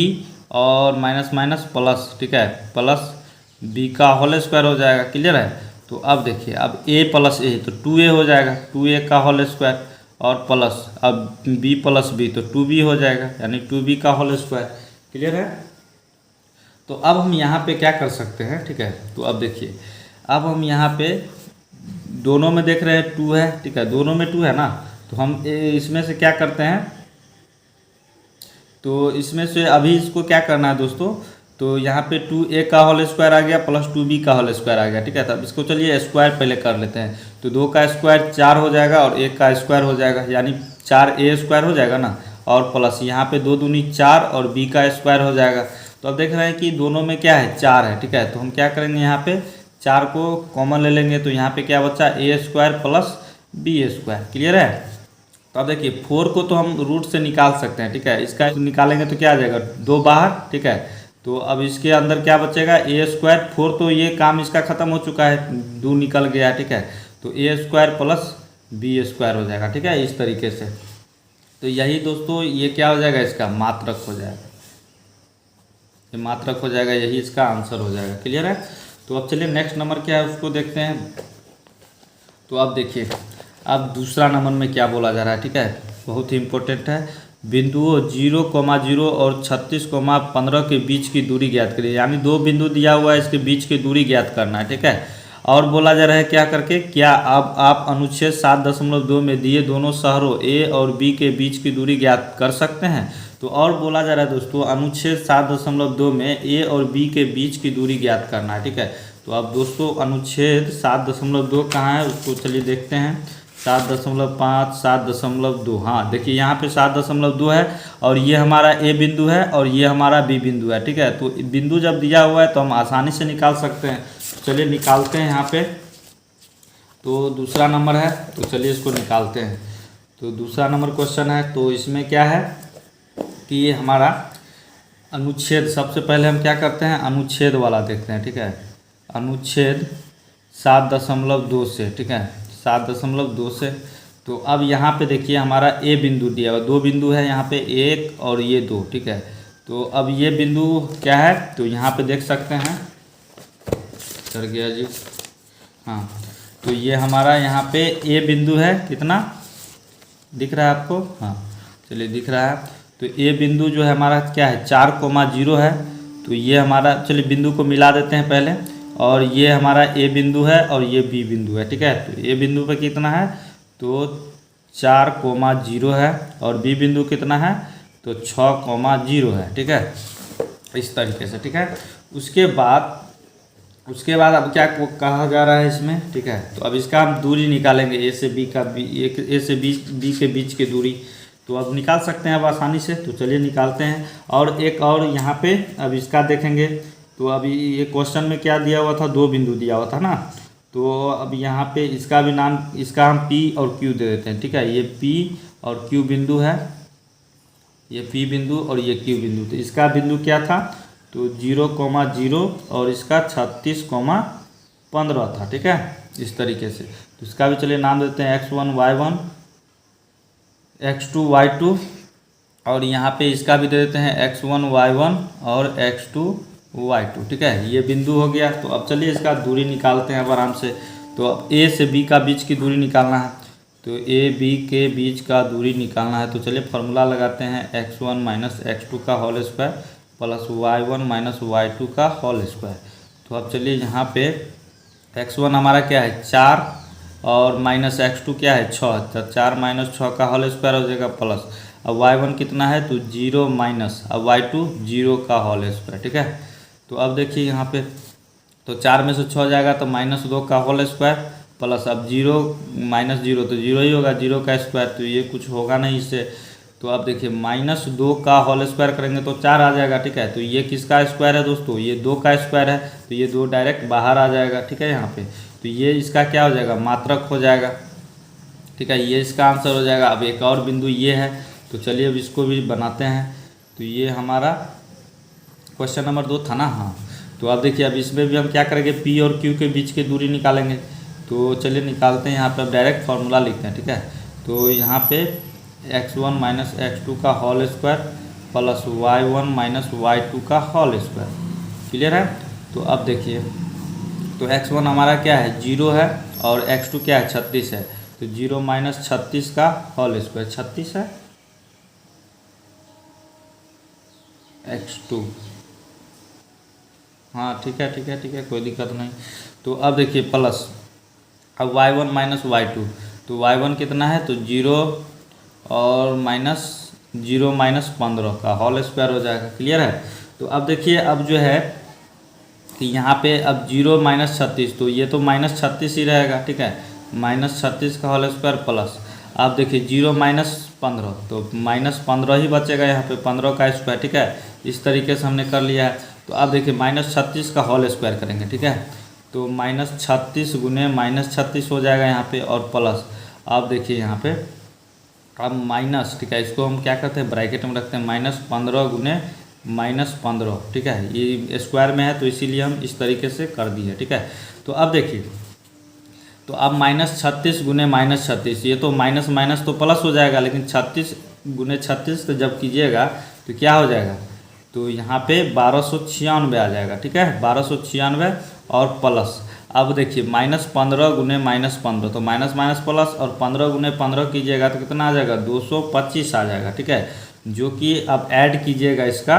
S1: और माइनस माइनस प्लस, ठीक है, प्लस b का होल स्क्वायर हो जाएगा, क्लियर है। तो अब देखिए, अब a प्लस a तो 2a हो जाएगा, 2a का होल स्क्वायर, और प्लस अब b प्लस b तो 2b हो जाएगा, यानी 2b का होल स्क्वायर, क्लियर है। तो अब हम यहाँ पे क्या कर सकते हैं, ठीक है। तो अब देखिए, अब हम यहाँ पे दोनों में देख रहे हैं 2 है, ठीक है, दोनों में 2 है ना। तो हम इसमें से क्या करते हैं, तो इसमें से अभी इसको क्या करना है दोस्तों, तो यहाँ पे 2a का होल स्क्वायर आ गया प्लस 2b का होल स्क्वायर आ गया, ठीक है। तब इसको चलिए स्क्वायर पहले कर लेते हैं। तो 2 का स्क्वायर 4 हो जाएगा और 1 का स्क्वायर हो जाएगा, यानी 4a स्क्वायर हो जाएगा ना, और प्लस यहाँ पे 2 दूनी 4 और b का स्क्वायर हो जाएगा। तो अब देख रहे हैं कि दोनों में क्या है, 4 है, ठीक है। तो हम क्या करेंगे, यहाँ पे 4 को कॉमन ले लेंगे। तो यहाँ पे क्या बचा, a square plus b square, clear है। तो अब देखिए 4 को तो हम रूट से निकाल सकते हैं, ठीक है, इसका निकालेंगे तो क्या आ जाएगा, 2 बाहर, ठीक है। तो अब इसके अंदर क्या बचेगा, a स्क्वायर, 4 तो ये काम इसका खत्म हो चुका है, 2 निकल गया, ठीक है। तो a square plus b square हो जाएगा, ठीक है, इस तरीके से। तो यही दोस्तों ये क्या हो जाएगा, इसका मात्रक हो जाएगा, ये मात्रक हो जाएगा, यही इसका आंसर हो जाएगा, क्लियर है। तो अब चलिए नेक्स्ट नंबर क्या है उसको देखते हैं। तो अब देखिए, अब दूसरा नंबर में क्या बोला जा रहा है, ठीक है, बहुत ही इंपॉर्टेंट है। बिंदुओं 0,0 और 36,15 के बीच की दूरी ज्ञात करिए, यानी 2 बिंदु दिया हुआ है, इसके बीच की दूरी ज्ञात करना है, ठीक है। और बोला जा रहा है क्या करके, क्या अब आप अनुच्छेद 7.2 में दिए दोनों शहरों A और B के बीच की दूरी ज्ञात कर सकते हैं। तो और बोला जा रहा है दोस्तों, अनुच्छेद 7.2 में A और B के बीच की दूरी ज्ञात करना है, ठीक है। तो अब दोस्तों अनुच्छेद 7.2 कहाँ है उसको चलिए देखते हैं, 7.5, 7.2, हाँ देखिए यहाँ पे 7.2 है, और ये हमारा A बिंदु है और ये हमारा B बिंदु है, ठीक है। तो बिंदु जब दिया हुआ है तो हम आसानी से निकाल सकते हैं। चलिए निकालते हैं यहाँ पे। तो दूसरा नंबर है, तो चलिए इसको निकालते हैं। तो दूसरा नंबर क्वेश्चन है, तो इसमें क्या है कि ये हमारा अनुच्छेद, सबसे पहले हम क्या करते हैं, अनुच्छेद वाला देखते हैं, ठीक है, अनुच्छेद 7.2 से, ठीक है, 7.2 से। तो अब यहाँ पे देखिए हमारा A बिंदु दिया हुआ, 2 बिंदु है यहाँ पे, 1 और ये 2, ठीक है। तो अब ये बिंदु क्या है, तो यहाँ पे देख सकते हैं, चल गया जी, हाँ। तो ये हमारा यहाँ पे A बिंदु है, कितना दिख रहा है आपको, हाँ चलिए दिख रहा है। तो A बिंदु जो है हमारा क्या है, 4,0 है। तो ये हमारा, चलिए बिंदु को मिला देते हैं पहले, और ये हमारा A बिंदु है और ये B बिंदु है, ठीक है। तो A बिंदु पे कितना है, तो 4,0 है, और B बिंदु कितना है, तो 6,0 है, ठीक है, इस तरीके से, ठीक है। उसके बाद अब क्या कहा जा रहा है इसमें, ठीक है। तो अब इसका हम दूरी निकालेंगे, A से B के बीच की दूरी। तो अब निकाल सकते हैं अब आसानी से। तो चलिए निकालते हैं। और एक और यहाँ पे अब इसका देखेंगे। तो अभी ये क्वेश्चन में क्या दिया हुआ था, 2 बिंदु दिया हुआ था ना। तो अब यहाँ पे इसका भी नाम, इसका हम P और Q दे देते हैं, ठीक है। ये P और Q बिंदु है, ये P बिंदु और ये Q बिंदु। तो इसका बिंदु क्या था, तो 0,0 और इसका 36,15 था, ठीक है, इस तरीके से। तो इसका भी चलिए नाम देते हैं x1 y1 x2 y2, और यहाँ पे इसका भी दे देते हैं x1 y1 और x2 y2, ठीक है, ये बिंदु हो गया। तो अब चलिए इसका दूरी निकालते हैं अब आराम से। तो अब A से B का बीच की दूरी निकालना है, तो A B के बीच का दूरी निकालना है। तो चलिए फॉर्मूला लगाते हैं x1 माइनस x2 का whole square plus y1 minus y2 का होल स्क्वायर। तो अब चलिए यहाँ पे x1 हमारा क्या है 4 और माइनस x2 क्या है 6, तो 4 माइनस 6 का होल स्क्वायर हो जाएगा प्लस, अब y1 कितना है तो 0 माइनस, अब y2 0 का होल स्क्वायर, ठीक है। तो अब देखिए यहाँ पे, तो 4 में से 6 जाएगा तो -2 का होल स्क्वायर प्लस, अब 0 माइनस 0 तो 0 ही होगा, 0 का स्क्वायर, तो ये कुछ होगा नहीं इससे। तो अब देखिए -2 का होल स्क्वायर करेंगे तो 4 आ जाएगा, ठीक है। तो ये किसका स्क्वायर है दोस्तों, ये 2 का स्क्वायर है, तो ये 2 डायरेक्ट बाहर आ जाएगा, ठीक है यहाँ पे। तो ये इसका क्या हो जाएगा, मात्रक हो जाएगा, ठीक है, ये इसका आंसर हो जाएगा। अब एक और बिंदु ये है, तो चलिए अब इसको भी बनाते हैं। तो ये हमारा क्वेश्चन नंबर 2 था ना, हाँ। तो अब देखिए अब इसमें भी हम क्या करेंगे, P और Q के बीच की दूरी निकालेंगे। तो चलिए निकालते हैं, यहाँ पे अब डायरेक्ट फार्मूला लिखते हैं, ठीक है। तो यहाँ पे x1 माइनस x2 का whole square plus y1 minus y2 का होल स्क्वायर, क्लियर है। तो अब देखिए, तो x1 हमारा क्या है 0 है और x2 क्या है 36 है, तो 0 माइनस 36 का होल स्क्वायर 36 है, x2, हाँ ठीक है ठीक है ठीक है, कोई दिक्कत नहीं। तो अब देखिए प्लस, अब y1 माइनस y2, तो y1 कितना है तो 0 और माइनस 0 माइनस 15 का होल स्क्वायर हो जाएगा, क्लियर है। तो अब देखिए अब जो है कि यहाँ पे अब 0 माइनस 36, तो ये तो माइनस 36 ही रहेगा, ठीक है, माइनस 36 का होल स्क्वायर प्लस, अब देखिए 0 माइनस 15, तो माइनस 15 ही बचेगा यहाँ पे, 15 का स्क्वायर, ठीक है, इस तरीके से हमने कर लिया है। तो अब देखिए माइनस 36 का होल स्क्वायर करेंगे, ठीक है, तो माइनस 36 गुने माइनस 36 हो जाएगा यहाँ पे और प्लस, अब देखिए यहाँ पे अब माइनस, ठीक है, इसको हम क्या करते हैं ब्रैकेट में रखते हैं, -15 गुने -15, ठीक है, ये स्क्वायर में है तो इसीलिए हम इस तरीके से कर दिए, ठीक है। तो अब देखिए, तो अब -36 गुने -36, ये तो माइनस माइनस तो प्लस हो जाएगा, लेकिन 36 गुने 36 तो जब कीजिएगा तो क्या हो जाएगा, तो यहाँ पे 1296 आ जाएगा, ठीक है, 1296 और प्लस, अब देखिए -15 गुने -15, तो माइनस माइनस प्लस, और 15 गुने 15 कीजिएगा तो कितना आ जाएगा 225 आ जाएगा, ठीक है, जो कि अब ऐड कीजिएगा इसका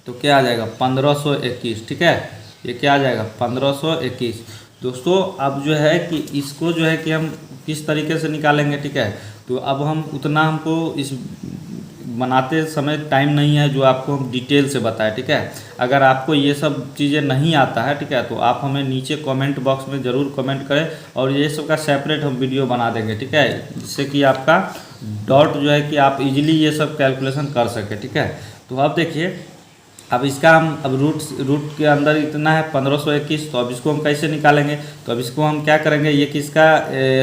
S1: तो क्या आ जाएगा 1521, ठीक है, ये क्या आ जाएगा 1521। दोस्तों अब जो है कि इसको जो है कि हम किस तरीके से निकालेंगे, ठीक है, तो अब हम उतना हमको इस बनाते समय टाइम नहीं है जो आपको हम डिटेल से बताएं, ठीक है। अगर आपको ये सब चीज़ें नहीं आता है, ठीक है, तो आप हमें नीचे कमेंट बॉक्स में ज़रूर कमेंट करें और ये सब का सेपरेट हम वीडियो बना देंगे, ठीक है, जिससे कि आपका डॉट जो है कि आप इजीली ये सब कैलकुलेशन कर सकें, ठीक है। तो अब देखिए, अब इसका हम अब रूट के अंदर इतना है 1521, तो अब इसको हम कैसे निकालेंगे, तो अब इसको हम क्या करेंगे, ये किसका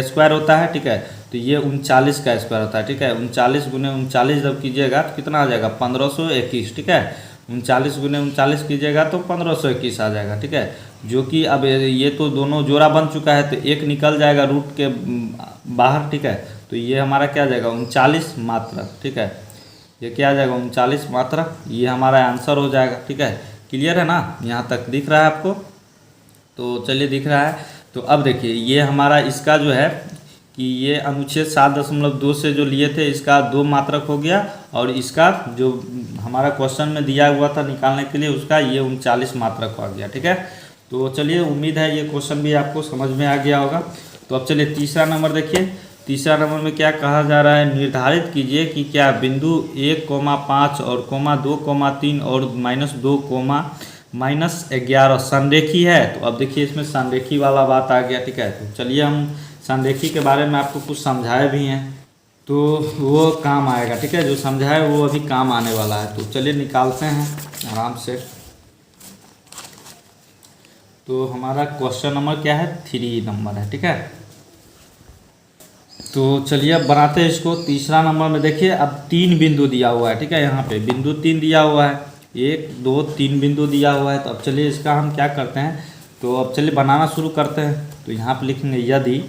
S1: स्क्वायर होता है, ठीक है, तो ये 39 का स्क्वायर होता है, ठीक है, 39 गुने 39 जब कीजिएगा तो कितना आ जाएगा 1521, ठीक है, 39 गुने 39 कीजिएगा तो 1521 आ जाएगा, ठीक है, जो कि अब ये तो दोनों जोड़ा बन चुका है, तो एक निकल जाएगा रूट के बाहर, ठीक है, तो ये हमारा क्या आ जाएगा 39 मात्रक, ठीक है, ये क्या आ जाएगा 39 मात्रक, ये हमारा आंसर हो जाएगा, ठीक है, क्लियर है ना, यहाँ तक दिख रहा है आपको, तो चलिए दिख रहा है। तो अब देखिए ये हमारा इसका जो है कि ये अनुच्छेद 7.2 से जो लिए थे इसका 2 मात्रक हो गया, और इसका जो हमारा क्वेश्चन में दिया हुआ था निकालने के लिए उसका ये 39 मात्रक हो गया, ठीक है। तो चलिए उम्मीद है ये क्वेश्चन भी आपको समझ में आ गया होगा। तो अब चलिए तीसरा नंबर देखिए, तीसरा नंबर में क्या कहा जा रहा है, निर्धारित कीजिए कि क्या बिंदु 1,5 और (2,3 और -2, -11 संरेखी है। तो अब देखिए इसमें संरेखी वाला बात आ गया, ठीक है। तो चलिए हम संरेखी के बारे में आपको कुछ समझाए भी हैं तो वो काम आएगा, ठीक है, जो समझाए वो अभी काम आने वाला है। तो चलिए निकालते हैं आराम से। तो हमारा क्वेश्चन नंबर क्या है 3 नंबर है, ठीक है। तो चलिए अब बनाते हैं इसको। तीसरा नंबर में देखिए अब 3 बिंदु दिया हुआ है, ठीक है। यहाँ पे बिंदु 3 दिया हुआ है, 1 2 3 बिंदु दिया हुआ है। तो अब चलिए इसका हम क्या करते हैं, तो अब चलिए बनाना शुरू करते हैं। तो यहाँ पे लिखेंगे यदि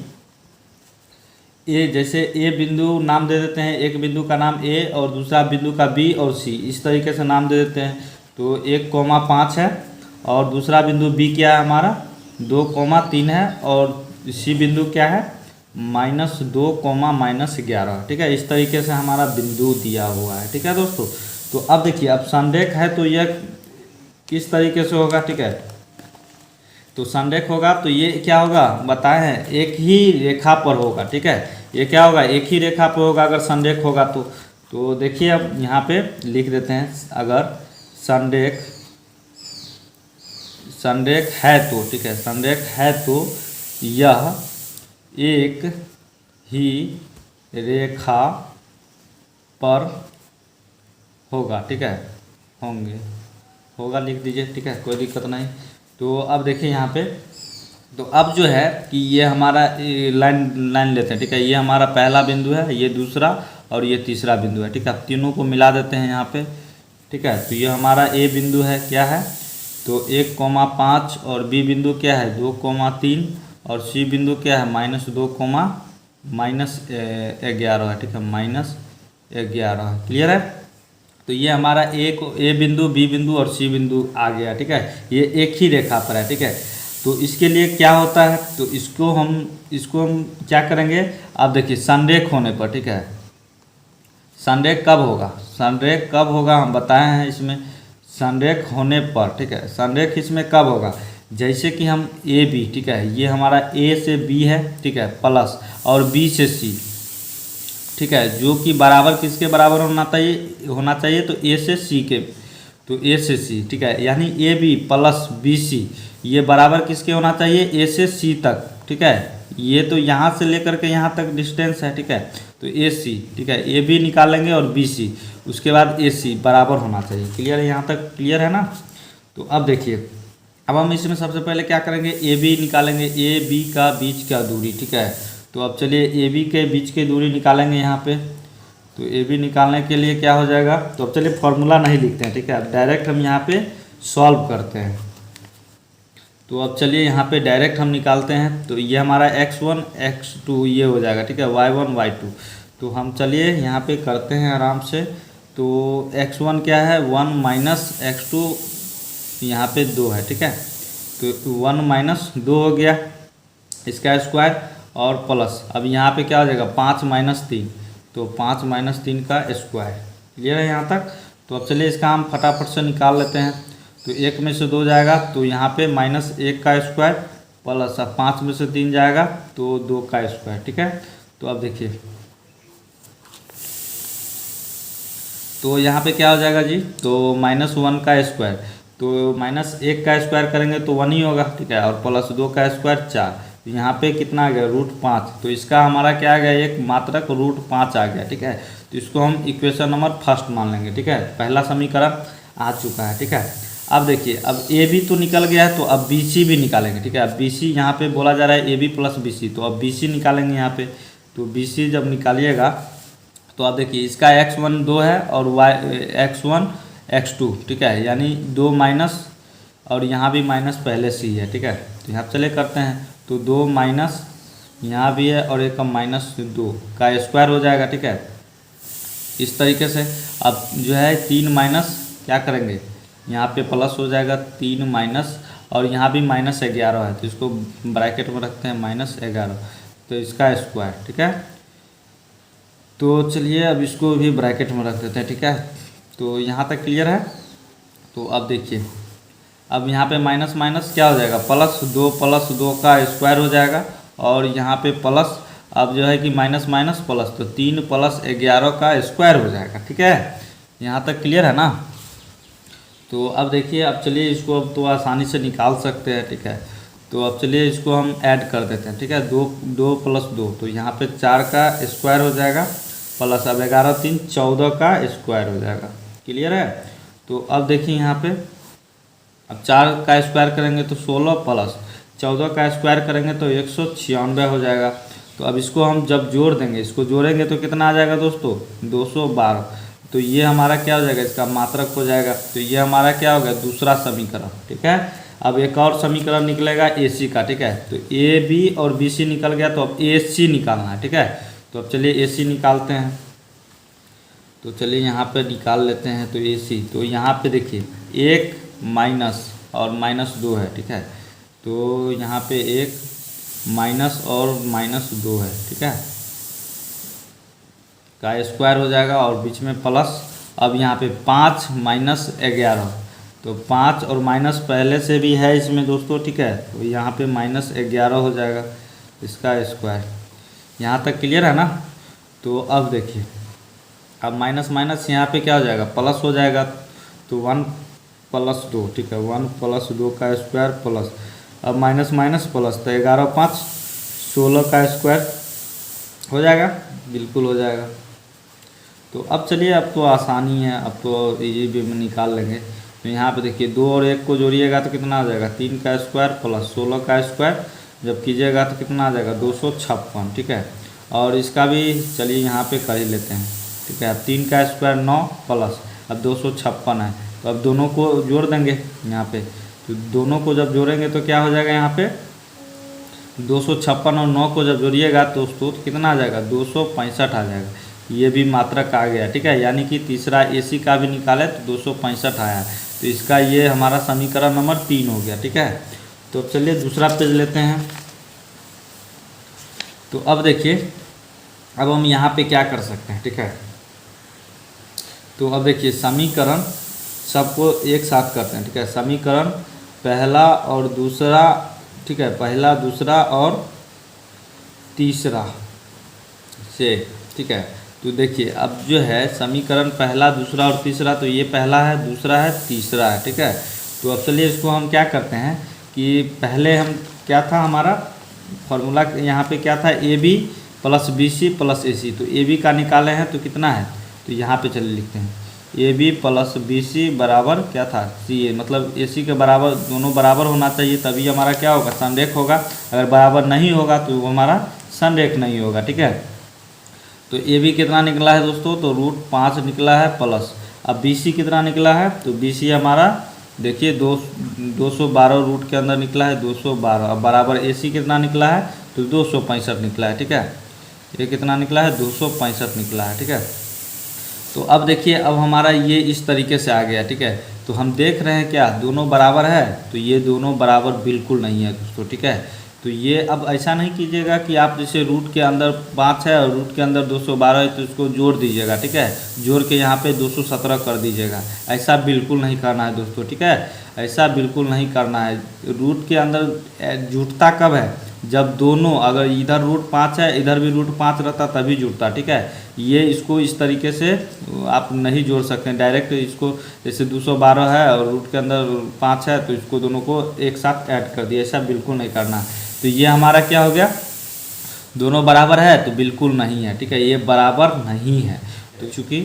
S1: ए, जैसे ए बिंदु नाम दे देते हैं, एक बिंदु का नाम ए और दूसरा बिंदु का बी और सी, इस तरीके से नाम दे देते हैं। तो 1,5 है और दूसरा बिंदु बी क्या है हमारा 2,3 है और सी बिंदु क्या है -2, -11, ठीक है। इस तरीके से हमारा बिंदु दिया हुआ है, ठीक है दोस्तों। तो अब देखिए अब संरेख है तो यह किस तरीके से होगा, ठीक है। तो संरेख होगा तो ये क्या होगा बताए हैं, एक ही रेखा पर होगा, ठीक है। ये क्या होगा एक ही रेखा पर होगा अगर संरेख होगा तो देखिए अब यहाँ पे लिख देते हैं, अगर संरेख है तो, ठीक है, संरेख है तो यह एक ही रेखा पर होगा, ठीक है, होगा लिख दीजिए, ठीक है, कोई दिक्कत नहीं। तो अब देखिए यहाँ पे, तो अब जो है कि ये हमारा लाइन लेते हैं, ठीक है। ये हमारा पहला बिंदु है, ये दूसरा और ये तीसरा बिंदु है, ठीक है। तीनों को मिला देते हैं यहाँ पे, ठीक है। तो ये हमारा ए बिंदु है, क्या है तो 1,5 और बी बिंदु क्या है 2,3 और सी बिंदु क्या है -2, -11 है, ठीक है, -11 है। क्लियर है। तो ये हमारा ए बिंदु बी बिंदु और सी बिंदु आ गया, ठीक है। ये एक ही रेखा पर है, ठीक है। तो इसके लिए क्या होता है, तो इसको हम क्या करेंगे, अब देखिए संरेख होने पर, ठीक है। संरेख कब होगा हम बताए हैं इसमें, संरेख होने पर, ठीक है। संरेख इसमें कब होगा, जैसे कि हम ए बी, ठीक है, ये हमारा ए से बी है, ठीक है, प्लस और बी से सी, ठीक है, जो कि बराबर किसके बराबर होना चाहिए तो ए से सी के, तो ए से सी, ठीक है, यानी A B plus B C ये बराबर किसके होना चाहिए ए से सी तक, ठीक है। ये तो यहाँ से लेकर के यहाँ तक डिस्टेंस है, ठीक है। तो ए सी, ठीक है, ए बी निकालेंगे और बी सी, उसके बाद ए सी बराबर होना चाहिए। क्लियर है, यहाँ तक क्लियर है ना। तो अब देखिए अब हम इसमें सबसे पहले क्या करेंगे, ए बी निकालेंगे, ए बी का बीच का दूरी, ठीक है। तो अब चलिए ए बी के बीच की दूरी निकालेंगे यहाँ पे। तो ए बी निकालने के लिए क्या हो जाएगा, तो अब चलिए फॉर्मूला नहीं लिखते हैं, ठीक है, अब डायरेक्ट हम यहाँ पे सॉल्व करते हैं। तो अब चलिए यहाँ पे डायरेक्ट हम निकालते हैं। तो ये हमारा x1 x2 ये हो जाएगा, ठीक है, y1 y2। तो हम चलिए यहाँ पे करते हैं आराम से। तो x1 क्या है 1 - x2 यहाँ पे 2 है, ठीक है। तो 1 - 2 हो गया इसका स्क्वायर और प्लस, अब यहाँ पे क्या हो जाएगा 5 - 3, तो 5 - 3 का स्क्वायर। क्लियर है यहाँ तक। तो अब चलिए इसका हम फटाफट से निकाल लेते हैं। तो 1 में से 2 जाएगा तो यहाँ पे -1 का स्क्वायर प्लस 5 में से 3 जाएगा तो 2 का स्क्वायर, ठीक है। तो अब देखिए तो यहाँ पे क्या हो जाएगा जी, तो -1 का स्क्वायर, तो -1 का स्क्वायर करेंगे तो 1 ही होगा, ठीक है, और +2 का स्क्वायर 4, यहाँ पे कितना आ गया √5। तो इसका हमारा क्या आ गया एक मात्रक √5 आ गया, ठीक है। तो इसको हम इक्वेशन नंबर फर्स्ट मान लेंगे, ठीक है, पहला समीकरण आ चुका है, ठीक है। अब देखिए अब ए बी तो निकल गया है, तो अब बी सी भी निकालेंगे, ठीक है। अब बी सी यहाँ पे बोला जा रहा है ए बी + बी सी, तो अब बी सी निकालेंगे यहाँ पे। तो बी सी जब निकालिएगा तो अब देखिए इसका x1 2 है और x1 x2, ठीक है, यानी 2 माइनस और यहाँ भी माइनस पहले से ही है, ठीक है। तो यहाँ चले करते हैं तो 2 माइनस यहाँ भी है और एक -2 का स्क्वायर हो जाएगा, ठीक है, इस तरीके से। अब जो है 3 माइनस क्या करेंगे यहाँ पे प्लस हो जाएगा 3 माइनस और यहाँ भी -11 है, तो इसको ब्रैकेट में रखते हैं -11, तो इसका स्क्वायर, ठीक है। तो चलिए अब इसको भी ब्रैकेट में रख देते हैं, ठीक है। तो यहाँ तक क्लियर है। तो अब देखिए अब यहाँ पे माइनस माइनस क्या हो जाएगा +2 का स्क्वायर हो जाएगा और यहाँ पे प्लस, अब जो है कि माइनस माइनस प्लस, तो 3 + 11 का स्क्वायर हो जाएगा, ठीक है। यहाँ तक क्लियर है ना। तो अब देखिए अब चलिए इसको अब तो आसानी से निकाल सकते हैं, ठीक है। तो अब चलिए इसको हम ऐड कर देते हैं, ठीक है, 2 + 2, तो यहाँ पे 4 का स्क्वायर हो जाएगा प्लस अब 11 3 14 का स्क्वायर हो जाएगा। क्लियर है। तो अब देखिए यहाँ पे अब 4 का स्क्वायर करेंगे तो 16 प्लस 14 का स्क्वायर करेंगे तो 196 हो जाएगा। तो अब इसको हम जब जोड़ देंगे, इसको जोड़ेंगे तो कितना आ जाएगा दोस्तों 212। तो ये हमारा क्या हो जाएगा, इसका मात्रक हो जाएगा। तो ये हमारा क्या हो गया दूसरा समीकरण, ठीक है। अब एक और समीकरण निकलेगा AC का, ठीक है। तो AB और BC निकल गया, तो अब AC निकालना है, ठीक है। तो अब चलिए AC निकालते हैं। तो चलिए यहाँ पे निकाल लेते हैं। तो AC, तो यहाँ पे देखिए 1 माइनस और -2 है, ठीक है। तो यहाँ पे 1 माइनस और -2 है, ठीक है, का स्क्वायर हो जाएगा और बीच में प्लस। अब यहाँ पे 5 माइनस 11, तो 5 और माइनस पहले से भी है इसमें दोस्तों, ठीक है। तो यहाँ पे -11 हो जाएगा इसका स्क्वायर। यहाँ तक क्लियर है ना। तो अब देखिए, अब माइनस माइनस यहाँ पे क्या हो जाएगा प्लस हो जाएगा। तो 1 + 2, ठीक है, 1 + 2 का स्क्वायर प्लस, अब माइनस माइनस प्लस, तो 11 × 5 = 16 का स्क्वायर हो जाएगा, बिल्कुल हो जाएगा। तो अब चलिए, अब तो आसानी है, अब तो इजी भी में निकाल लेंगे। तो यहाँ पे देखिए 2 और 1 को जोड़िएगा तो कितना आ जाएगा 3 का स्क्वायर प्लस 16 का स्क्वायर, जब कीजिएगा तो कितना आ जाएगा 256, ठीक है। और इसका भी चलिए यहाँ पे कर ही लेते हैं, ठीक है। अब 3 का स्क्वायर 9 प्लस, अब 256 है। तो अब दोनों को जोड़ देंगे यहाँ पे। तो दोनों को जब जोड़ेंगे तो क्या हो जाएगा, यहाँ पे 256 और 9 को जब जोड़िएगा तो कितना आ जाएगा 265 आ जाएगा। ये भी मात्रक आ गया, ठीक है। यानी कि तीसरा AC का भी निकाले तो 265 आया। तो इसका ये हमारा समीकरण नंबर 3 हो गया, ठीक है। तो चलिए दूसरा पेज लेते हैं। तो अब देखिए, अब हम यहाँ पे क्या कर सकते हैं, ठीक है। तो अब देखिए समीकरण सबको एक साथ करते हैं, ठीक है। समीकरण पहला और दूसरा, ठीक है, पहला दूसरा और तीसरा से, ठीक है। तो देखिए अब जो है समीकरण पहला दूसरा और तीसरा, तो ये पहला है, दूसरा है, तीसरा है, ठीक है। तो अब चलिए इसको हम क्या करते हैं कि पहले हम क्या था हमारा फॉर्मूला, यहाँ पे क्या था AB + BC + AC। तो AB का निकाले हैं तो कितना है, तो यहाँ पे चलिए लिखते हैं AB + BC बराबर क्या था CA, मतलब AC के बराबर, दोनों बराबर होना चाहिए तभी हमारा क्या होगा संरेख होगा। अगर बराबर नहीं होगा तो वो हमारा संरेख नहीं होगा, ठीक है। तो AB कितना निकला है दोस्तों, तो √5 निकला है प्लस। अब BC कितना निकला है, तो BC हमारा देखिए 212 रूट के अंदर निकला है 212। अब बराबर AC कितना निकला है, तो 265 निकला है, ठीक है। ये कितना निकला है 265 निकला है, ठीक है। तो अब देखिए, अब हमारा ये इस तरीके से आ गया, ठीक है। तो हम देख रहे हैं क्या दोनों बराबर है, तो ये दोनों बराबर बिल्कुल नहीं है दोस्तों, ठीक है। तो ये अब ऐसा नहीं कीजिएगा कि आप जैसे रूट के अंदर 5 है और रूट के अंदर 212 है तो इसको जोड़ दीजिएगा, ठीक है। जोड़ के यहाँ पे 217 कर दीजिएगा, ऐसा बिल्कुल नहीं करना है दोस्तों, ठीक है। ऐसा बिल्कुल नहीं करना है। रूट के अंदर जुड़ता कब है, जब दोनों, अगर इधर √5 है इधर भी √5 रहता तभी जुड़ता, ठीक है। ये इसको इस तरीके से आप नहीं जोड़ सकते डायरेक्ट इसको, जैसे 212 है और रूट के अंदर 5 है तो इसको दोनों को एक साथ ऐड कर दिया, ऐसा बिल्कुल नहीं करना। तो ये हमारा क्या हो गया, दोनों बराबर है तो बिल्कुल नहीं है, ठीक है, ये बराबर नहीं है। तो चूँकि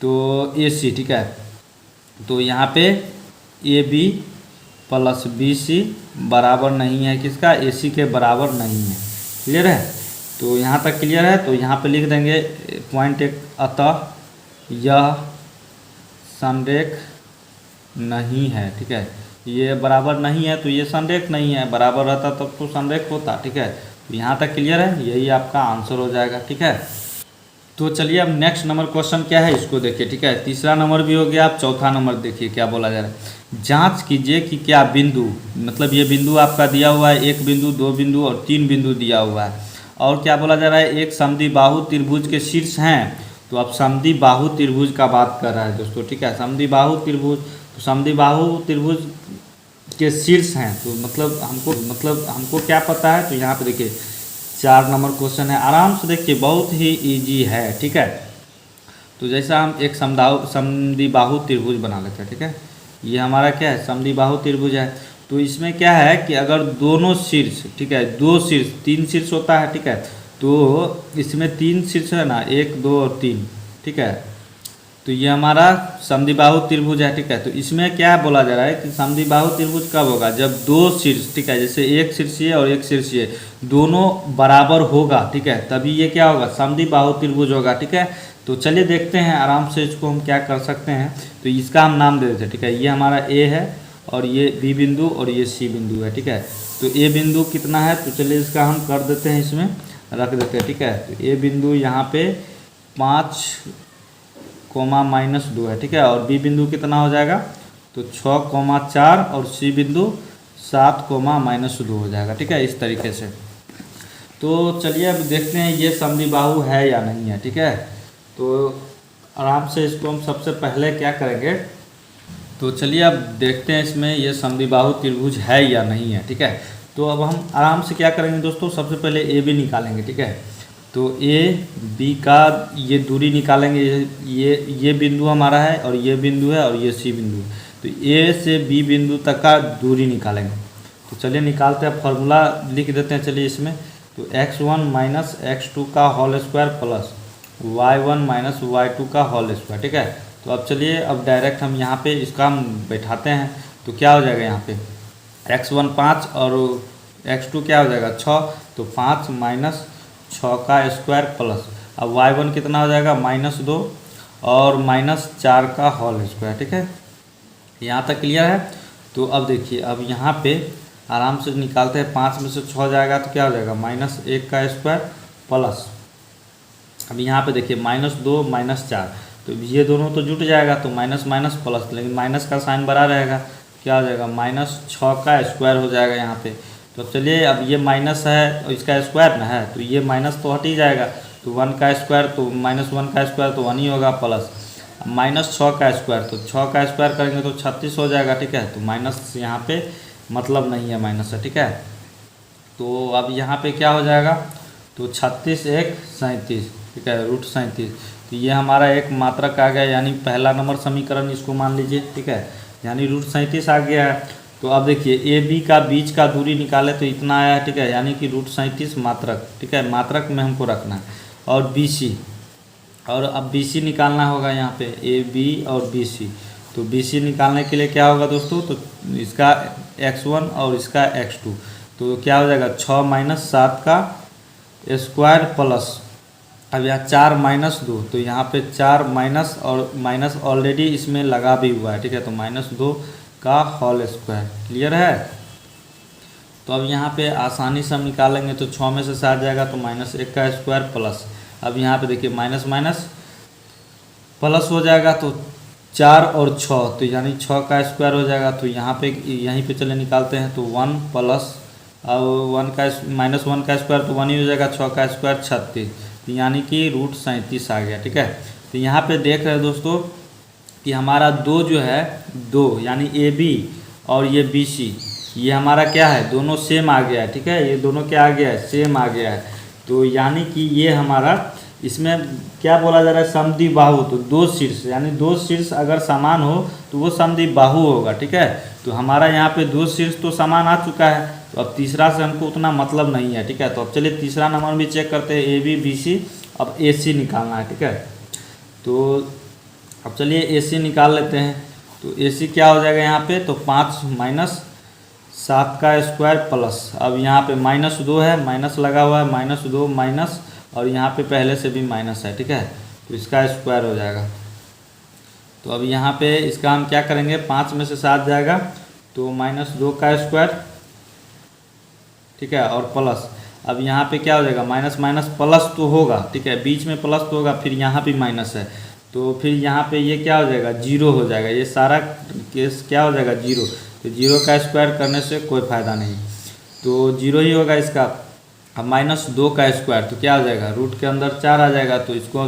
S1: तो AC, ठीक है, तो यहाँ पे AB + BC बराबर नहीं है किसका, AC के बराबर नहीं है। क्लियर है, तो यहाँ तक क्लियर है। तो यहाँ पे लिख देंगे पॉइंट 1, अतः यह संरेख नहीं है, ठीक है। ये बराबर नहीं है तो ये संरेख नहीं है, बराबर रहता तब तो संरेख होता, ठीक है। तो यहाँ तक क्लियर है, यही आपका आंसर हो जाएगा, ठीक है। तो चलिए अब नेक्स्ट नंबर क्वेश्चन क्या है इसको देखिए, ठीक है। तीसरा नंबर भी हो गया, अब चौथा नंबर देखिए क्या बोला जा रहा है। जांच कीजिए कि क्या बिंदु, मतलब ये बिंदु आपका दिया हुआ है, 1 बिंदु 2 बिंदु और 3 बिंदु दिया हुआ है। और क्या बोला जा रहा है, एक समद्विबाहु त्रिभुज के शीर्ष हैं। तो अब समद्विबाहु त्रिभुज का बात कर रहा है दोस्तों, ठीक है। समद्विबाहु त्रिभुज, तो समद्विबाहु त्रिभुज के शीर्ष हैं, तो मतलब हमको क्या पता है। तो यहाँ पे देखिए 4 नंबर क्वेश्चन है, आराम से देखिए, बहुत ही इजी है, ठीक है। तो जैसा हम एक समद्विबाहु त्रिभुज बना लेते हैं, ठीक है। ये हमारा क्या है समद्विबाहु त्रिभुज है। तो इसमें क्या है कि अगर दोनों शीर्ष, ठीक है, 2 शीर्ष, 3 शीर्ष होता है, ठीक है। तो इसमें 3 शीर्ष है ना, 1 2 और 3, ठीक है। तो ये हमारा समद्विबाहु त्रिभुज है, ठीक है। तो इसमें क्या बोला जा रहा है कि समद्विबाहु त्रिभुज कब होगा, जब दो शीर्ष, ठीक है, जैसे एक शीर्षीय और एक शीर्षीय दोनों बराबर होगा, ठीक है, तभी ये क्या होगा, समद्विबाहु त्रिभुज होगा, ठीक है। तो चलिए देखते हैं आराम से इसको हम क्या कर सकते हैं। तो इसका हम नाम दे देते हैं, ठीक है। ये हमारा ए है और ये बी बिंदु और ये सी बिंदु है, ठीक है। तो ए बिंदु कितना है, तो चलिए इसका हम कर देते हैं, इसमें रख देते हैं, ठीक है। तो ए बिंदु यहाँ पे 5 कोमा -2 है, ठीक है। और बी बिंदु कितना हो जाएगा, तो 6,4 और सी बिंदु 7 कोमा -2 हो जाएगा, ठीक है, इस तरीके से। तो चलिए अब देखते हैं ये समद्विबाहु है या नहीं है, ठीक है। तो आराम से इसको हम सबसे पहले क्या करेंगे, तो चलिए अब देखते हैं इसमें ये समद्विबाहु त्रिभुज है या नहीं है, ठीक है। तो अब हम आराम से क्या करेंगे दोस्तों, सबसे पहले ए बी निकालेंगे, ठीक है। तो ए बी का ये दूरी निकालेंगे, ये बिंदु हमारा है और ये बिंदु है और ये सी बिंदु है। तो ए से बी बिंदु तक का दूरी निकालेंगे। तो चलिए निकालते हैं, फॉर्मूला लिख देते हैं चलिए इसमें। तो x1 माइनस x2 का whole square plus y1 minus y2 का होल स्क्वायर, ठीक है। तो अब चलिए अब डायरेक्ट हम यहाँ पे इसका हम बैठाते हैं। तो क्या हो जाएगा यहाँ पे x1 5 और x2 क्या हो जाएगा 6, तो 5 माइनस 6 का स्क्वायर प्लस अब y1 कितना हो जाएगा -2 और -4 का होल स्क्वायर, ठीक है। यहाँ तक क्लियर है। तो अब देखिए अब यहाँ पे आराम से निकालते हैं, 5 में से 6 जाएगा तो क्या हो जाएगा -1 का स्क्वायर प्लस अब यहाँ पे देखिए -2 -4, तो ये दोनों तो जुट जाएगा, तो माइनस माइनस प्लस, लेकिन माइनस का साइन बड़ा रहेगा, क्या हो जाएगा -6 का स्क्वायर हो जाएगा यहाँ पे। तो चलिए अब ये माइनस है और इसका स्क्वायर ना है, तो ये माइनस तो हट ही जाएगा, तो 1 का स्क्वायर तो -1 का स्क्वायर तो 1 ही होगा, प्लस -6 का स्क्वायर, तो 6 का स्क्वायर करेंगे तो 36 हो जाएगा, ठीक है। तो माइनस यहाँ पे मतलब नहीं है, माइनस है, ठीक है। तो अब यहाँ पे क्या हो जाएगा, तो 36 1 37, ठीक है, √37। तो ये हमारा एक मात्रक आ गया, यानी पहला नंबर समीकरण इसको मान लीजिए, ठीक है, यानी √37 आ गया है। तो अब देखिए ए बी का बीच का दूरी निकाले तो इतना आया है, ठीक है, यानी कि √37 मात्रक, ठीक है, मात्रक में हमको रखना है। और बी सी, और अब बी सी निकालना होगा यहाँ पे, ए बी और बी सी। तो बी सी निकालने के लिए क्या होगा दोस्तों, तो इसका x1 और इसका x2, तो क्या हो जाएगा 6 माइनस 7 का स्क्वायर प्लस अब यहाँ 4 -2, तो यहाँ पे 4 माइनस और माइनस ऑलरेडी इसमें लगा भी हुआ है, ठीक है। तो -2 का होल स्क्वायर, क्लियर है। तो अब यहाँ पे आसानी से हम निकालेंगे, तो 6 में से 7 जाएगा तो -1 का स्क्वायर प्लस अब यहाँ पे देखिए माइनस माइनस प्लस हो जाएगा, तो 4 और 6, तो यानी 6 का स्क्वायर हो जाएगा। तो यहाँ पे यहीं पे चले निकालते हैं, तो 1 प्लस अब 1 का -1 का स्क्वायर तो 1 ही हो जाएगा, 6 का स्क्वायर 36, तो यानी कि √37 आ गया, ठीक है। तो यहाँ पे देख रहे हैं दोस्तों कि हमारा 2 जो है 2 यानी ए बी और ये बी सी, ये हमारा क्या है, दोनों सेम आ गया है, ठीक है, ये दोनों क्या आ गया है, सेम आ गया है। तो यानी कि ये हमारा इसमें क्या बोला जा रहा है, समद्विबाहु। तो 2 शीर्ष यानी 2 शीर्ष अगर समान हो तो वो समद्विबाहु होगा, ठीक है। तो हमारा यहाँ पे 2 शीर्ष तो समान आ चुका है, तो अब तीसरा से हमको उतना मतलब नहीं है, ठीक है। तो अब चलिए तीसरा नंबर भी चेक करते हैं, ए बी बी सी, अब ए सी निकालना है, ठीक है। तो अब चलिए ए सी निकाल लेते हैं। तो ए सी क्या हो जाएगा यहाँ पे, तो 5 माइनस 7 का स्क्वायर प्लस अब यहाँ पे -2 है, माइनस लगा हुआ है, -2 माइनस और यहाँ पे पहले से भी माइनस है, ठीक है। तो इसका स्क्वायर हो जाएगा। तो अब यहाँ पे इसका हम क्या करेंगे, 5 में से 7 जाएगा तो -2 का स्क्वायर, ठीक है, और प्लस अब यहाँ पे क्या हो जाएगा, माइनस माइनस प्लस तो होगा, ठीक है, बीच में प्लस तो होगा, फिर यहाँ भी माइनस है, तो फिर यहाँ पे ये क्या हो जाएगा, 0 हो जाएगा, ये सारा केस क्या हो जाएगा 0। तो 0 का स्क्वायर करने से कोई फ़ायदा नहीं, तो 0 ही होगा इसका। अब -2 का स्क्वायर तो क्या हो जाएगा, रूट के अंदर 4 आ जाएगा, तो इसको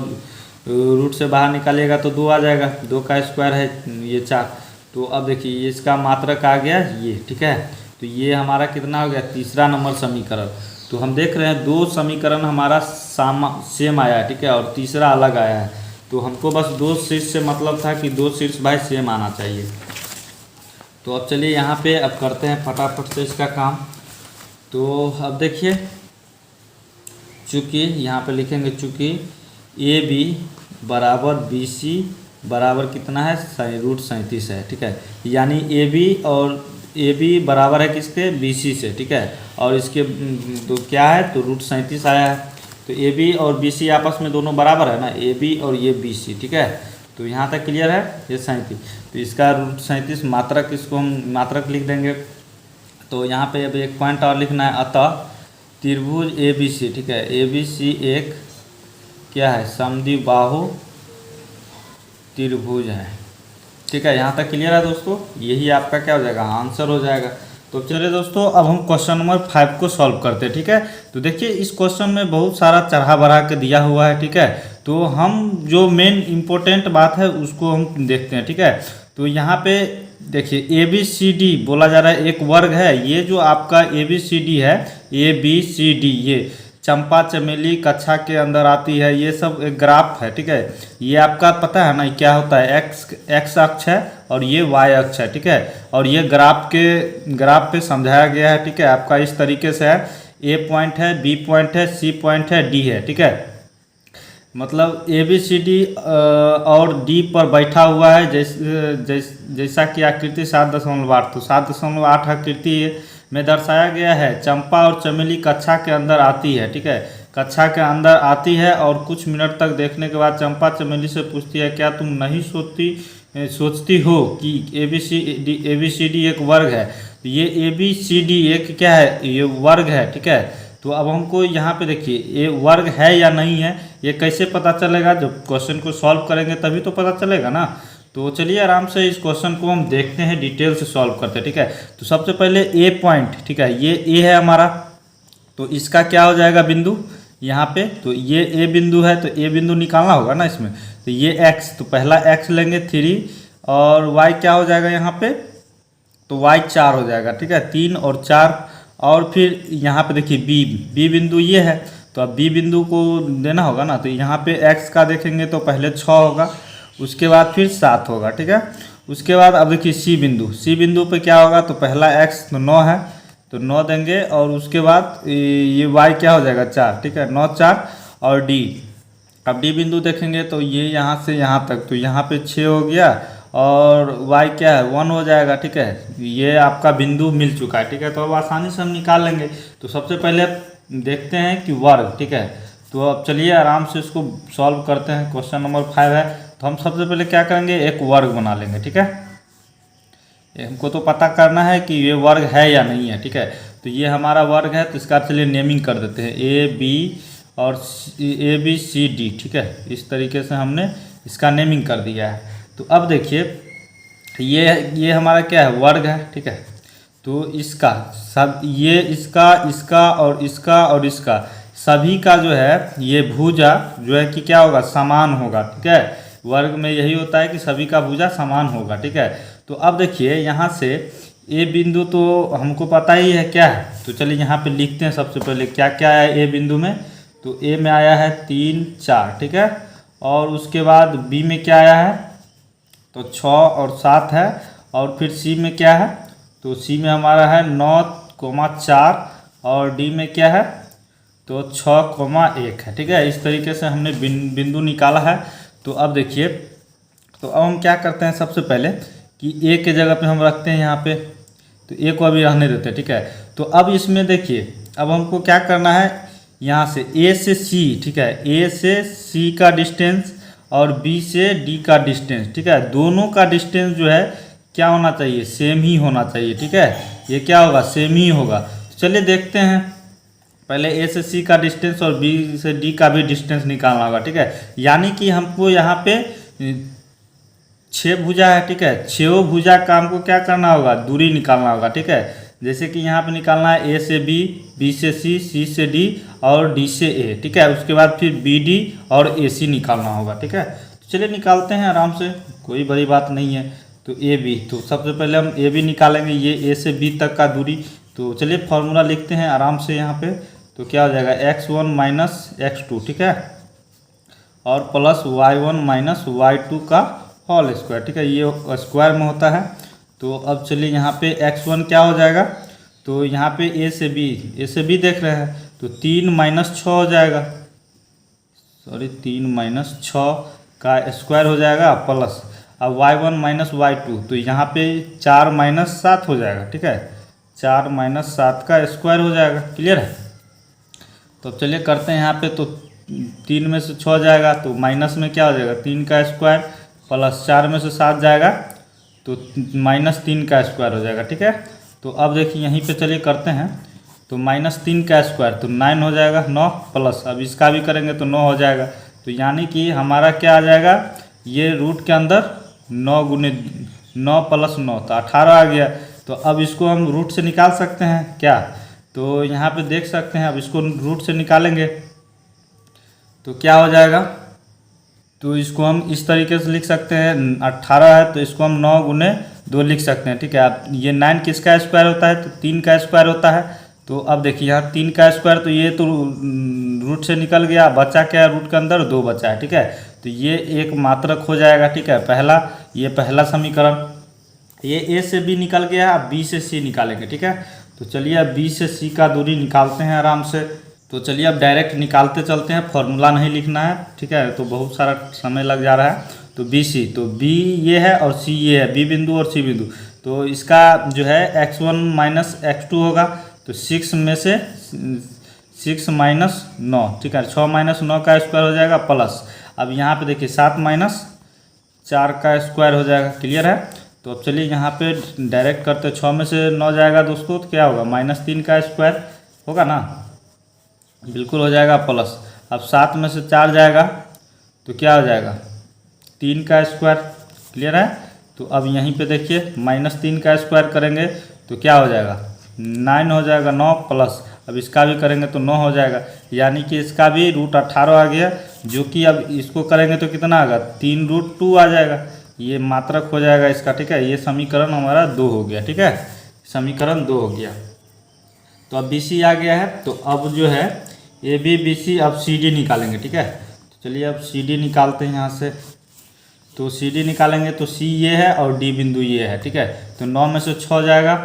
S1: रूट से बाहर निकालिएगा तो 2 आ जाएगा, 2 का स्क्वायर है ये 4। तो अब देखिए इसका मात्रक आ गया ये, ठीक है। तो ये हमारा कितना हो गया, तीसरा नंबर समीकरण। तो हम देख रहे हैं 2 समीकरण हमारा सेम आया है, ठीक है, और तीसरा अलग आया है। तो हमको बस 2 शीर्ष से मतलब था कि 2 शीर्ष भाई सेम आना चाहिए। तो अब चलिए यहाँ पे अब करते हैं फटाफट से इसका काम। तो अब देखिए चूँकि यहाँ पे लिखेंगे, चूँकि ए बी बराबर बी सी बराबर कितना है, √37 है। ठीक है, यानी ए बी और ए बी बराबर है किसके, बी सी से। ठीक है, और इसके तो क्या है, तो √37 आया है। तो ए बी और बी सी आपस में दोनों बराबर है ना, ए बी और ये बी सी। ठीक है, तो यहाँ तक क्लियर है, ये 37। तो इसका √37 मात्रक, इसको हम मात्रक लिख देंगे। तो यहाँ पे अब एक पॉइंट और लिखना है, अतः त्रिभुज ए बी सी, ठीक है, ए बी सी एक क्या है, समद्विबाहु त्रिभुज है। ठीक है, यहाँ तक क्लियर है दोस्तों, यही आपका क्या हो जाएगा, आंसर हो जाएगा। तो चलिए दोस्तों, अब हम क्वेश्चन नंबर 5 को सॉल्व करते हैं। ठीक है, तो देखिए इस क्वेश्चन में बहुत सारा चढ़ा बढ़ा के दिया हुआ है। ठीक है, तो हम जो मेन इम्पोर्टेंट बात है उसको हम देखते हैं। ठीक है, तो यहाँ पे देखिए ए बी सी डी बोला जा रहा है, एक वर्ग है। ये जो आपका ए बी सी डी है, ए बी सी डी, ये चंपा चमेली कक्षा के अंदर आती है, ये सब एक ग्राफ है। ठीक है, ये आपका पता है ना क्या होता है, एक्स अक्ष है और ये वाई अक्ष है। ठीक है, और ये ग्राफ पे समझाया गया है। ठीक है, आपका इस तरीके से है, ए पॉइंट है, बी पॉइंट है, सी पॉइंट है, डी है। ठीक है, मतलब ए बी सी डी और डी पर बैठा हुआ है, जैसा कि आकृति 7.8, तो 7.8 आकृति में दर्शाया गया है। चंपा और चमेली कक्षा के अंदर आती है। ठीक है, कक्षा के अंदर आती है और कुछ मिनट तक देखने के बाद चंपा चमेली से पूछती है, क्या तुम नहीं सोचती हो कि ए बी सी डी एक वर्ग है। तो ये ए बी सी डी एक क्या है, ये वर्ग है। ठीक है, तो अब हमको यहाँ पे देखिए ये वर्ग है या नहीं है, ये कैसे पता चलेगा, जब क्वेश्चन को सॉल्व करेंगे तभी तो पता चलेगा ना। तो चलिए आराम से इस क्वेश्चन को हम देखते हैं, डिटेल से सॉल्व करते हैं। ठीक है, तो सबसे पहले ए पॉइंट, ठीक है, ये ए है हमारा, तो इसका क्या हो जाएगा बिंदु यहाँ पे, तो ये ए बिंदु है, तो ए बिंदु निकालना होगा ना इसमें। तो ये एक्स, तो पहला एक्स लेंगे 3, और वाई क्या हो जाएगा यहाँ पे, तो वाई 4 हो जाएगा। ठीक है, 3 और 4, और फिर यहाँ पे देखिए बी बिंदु ये है, तो अब बी बिंदु को देना होगा ना। तो यहाँ पे एक्स का देखेंगे तो पहले 6 होगा, उसके बाद फिर 7 होगा। ठीक है, उसके बाद अब देखिए सी बिंदु पे क्या होगा, तो पहला एक्स तो 9 है, तो 9 देंगे, और उसके बाद ये वाई क्या हो जाएगा 4। ठीक है, 9 4, और डी, अब डी बिंदु देखेंगे तो ये यहाँ से यहाँ तक, तो यहाँ पे 6 हो गया, और y क्या है 1 हो जाएगा। ठीक है, ये आपका बिंदु मिल चुका है। ठीक है, तो अब आसानी से हम निकाल लेंगे। तो सबसे पहले देखते हैं कि वर्ग, ठीक है, तो अब चलिए आराम से इसको सॉल्व करते हैं। क्वेश्चन नंबर 5 है, तो हम सबसे पहले क्या करेंगे, एक वर्ग बना लेंगे। ठीक है, हमको तो पता करना है कि ये वर्ग है या नहीं है। ठीक है, तो ये हमारा वर्ग है, तो इसका चलिए नेमिंग कर देते हैं, ए बी सी डी। ठीक है, इस तरीके से हमने इसका नेमिंग कर दिया है। तो अब देखिए ये हमारा क्या है, वर्ग है। ठीक है, तो इसका सब, ये इसका और इसका सभी का जो है ये भुजा जो है कि क्या होगा, समान होगा। ठीक है, वर्ग में यही होता है कि सभी का भुजा समान होगा। ठीक है, तो अब देखिए यहाँ से ए बिंदु तो हमको पता ही है क्या है, तो चलिए यहाँ पे लिखते हैं सबसे पहले क्या क्या आया ए बिंदु में। तो ए में आया है 3 4। ठीक है, और उसके बाद बी में क्या आया है, तो 6 और 7 है, और फिर सी में क्या है, तो सी में हमारा है 9,4, और डी में क्या है, तो 6,1 है। ठीक है, इस तरीके से हमने बिंदु निकाला है। तो अब देखिए, तो अब हम क्या करते हैं, सबसे पहले कि ए के जगह पे हम रखते हैं यहाँ पे, तो ए को अभी रहने देते हैं। ठीक है, तो अब इसमें देखिए अब हमको क्या करना है, यहाँ से ए से सी, ठीक है, ए से सी का डिस्टेंस और बी से डी का डिस्टेंस, ठीक है, दोनों का डिस्टेंस जो है क्या होना चाहिए, सेम ही होना चाहिए। ठीक है, ये क्या होगा, सेम ही होगा। तो चलिए देखते हैं, पहले ए से सी का डिस्टेंस और बी से डी का भी डिस्टेंस निकालना होगा। ठीक है, यानी कि हमको यहाँ पे 6 भुजा है। ठीक है, 6 भुजा का हमको क्या करना होगा, दूरी निकालना होगा। ठीक है, जैसे कि यहाँ पे निकालना है ए से बी, बी से सी, सी से डी और डी से ए। ठीक है, उसके बाद फिर बी डी और ए सी निकालना होगा। ठीक है, तो चलिए निकालते हैं आराम से, कोई बड़ी बात नहीं है। तो ए बी, तो सबसे पहले हम ए बी निकालेंगे, ये ए से बी तक का दूरी। तो चलिए फॉर्मूला लिखते हैं आराम से यहाँ पे, तो क्या हो जाएगा x1 माइनस x2। ठीक है, और प्लस y1 माइनस y2 का होल स्क्वायर। ठीक है, ये स्क्वायर में होता है। तो अब चलिए यहाँ पे x1 क्या हो जाएगा, तो यहाँ पे ए से बी देख रहे हैं, तो 3 माइनस 6 हो जाएगा, सॉरी 3 माइनस 6, का स्क्वायर हो जाएगा प्लस अब y1 माइनस y2, तो यहाँ पे 4 माइनस 7 हो जाएगा, ठीक है, 4 माइनस 7 का स्क्वायर हो जाएगा। क्लियर है। तो अब चलिए करते हैं यहाँ पे, तो 3 में से 6 जाएगा तो माइनस में क्या हो जाएगा 3 का स्क्वायर, प्लस 4 में से 7 जाएगा तो माइनस 3 का स्क्वायर हो जाएगा, ठीक है। तो अब देखिए यहीं पे चलिए करते हैं, तो माइनस 3 का स्क्वायर तो 9 हो जाएगा, 9 प्लस अब इसका भी करेंगे तो 9 हो जाएगा। तो यानी कि हमारा क्या आ जाएगा, ये रूट के अंदर 9 गुने 9 प्लस 9 तो 18 आ गया। तो अब इसको हम रूट से निकाल सकते हैं क्या, तो यहाँ पे देख सकते हैं, अब इसको रूट से निकालेंगे तो क्या हो जाएगा, तो इसको हम इस तरीके से लिख सकते हैं, 18 है तो इसको हम 9 गुने 2 लिख सकते हैं, ठीक है। अब ये 9 किसका स्क्वायर होता है, तो 3 का स्क्वायर होता है। तो अब देखिए यहाँ 3 का स्क्वायर, तो ये तो रूट से निकल गया, बचा क्या है रूट के अंदर 2 बचा है, ठीक है। तो ये एक मात्रक हो जाएगा, ठीक है, पहला, ये पहला समीकरण। ये ए से बी निकल गया, अब बी से सी निकालेंगे, ठीक है। तो चलिए अब बी से सी का दूरी निकालते हैं आराम से। तो चलिए अब डायरेक्ट निकालते चलते हैं, फॉर्मूला नहीं लिखना है, ठीक है, तो बहुत सारा समय लग जा रहा है। तो बी सी, तो बी ये है और सी ये है, बी बिंदु और सी बिंदु। तो इसका जो है x1 माइनस x2 होगा, तो 6 में से 6 माइनस 9, ठीक है, 6 माइनस 9 का स्क्वायर हो जाएगा प्लस अब यहाँ पे देखिए 7 माइनस 4 का स्क्वायर हो जाएगा। क्लियर है। तो अब चलिए यहाँ पे डायरेक्ट करते, 6 में से 9 जाएगा दोस्तों तो क्या होगा, -3 का स्क्वायर होगा ना, बिल्कुल हो जाएगा प्लस अब 7 में से 4 जाएगा तो क्या हो जाएगा 3 का स्क्वायर। क्लियर है। तो अब यहीं पे देखिए -3 का स्क्वायर करेंगे तो क्या हो जाएगा 9 हो जाएगा, 9 प्लस अब इसका भी करेंगे तो 9 हो जाएगा, यानी कि इसका भी रूट 18 आ गया, जो कि अब इसको करेंगे तो कितना आएगा 3√2 आ जाएगा, ये मात्रक हो जाएगा इसका, ठीक है। ये समीकरण हमारा 2 हो गया, ठीक है, समीकरण 2 हो गया। तो अब BC आ गया है, तो अब जो है AB BC अब CD निकालेंगे, ठीक है। तो चलिए अब CD निकालते हैं यहाँ से। तो CD निकालेंगे तो C ये है और D बिंदु ये है, ठीक है। तो 9 में से 6 जाएगा,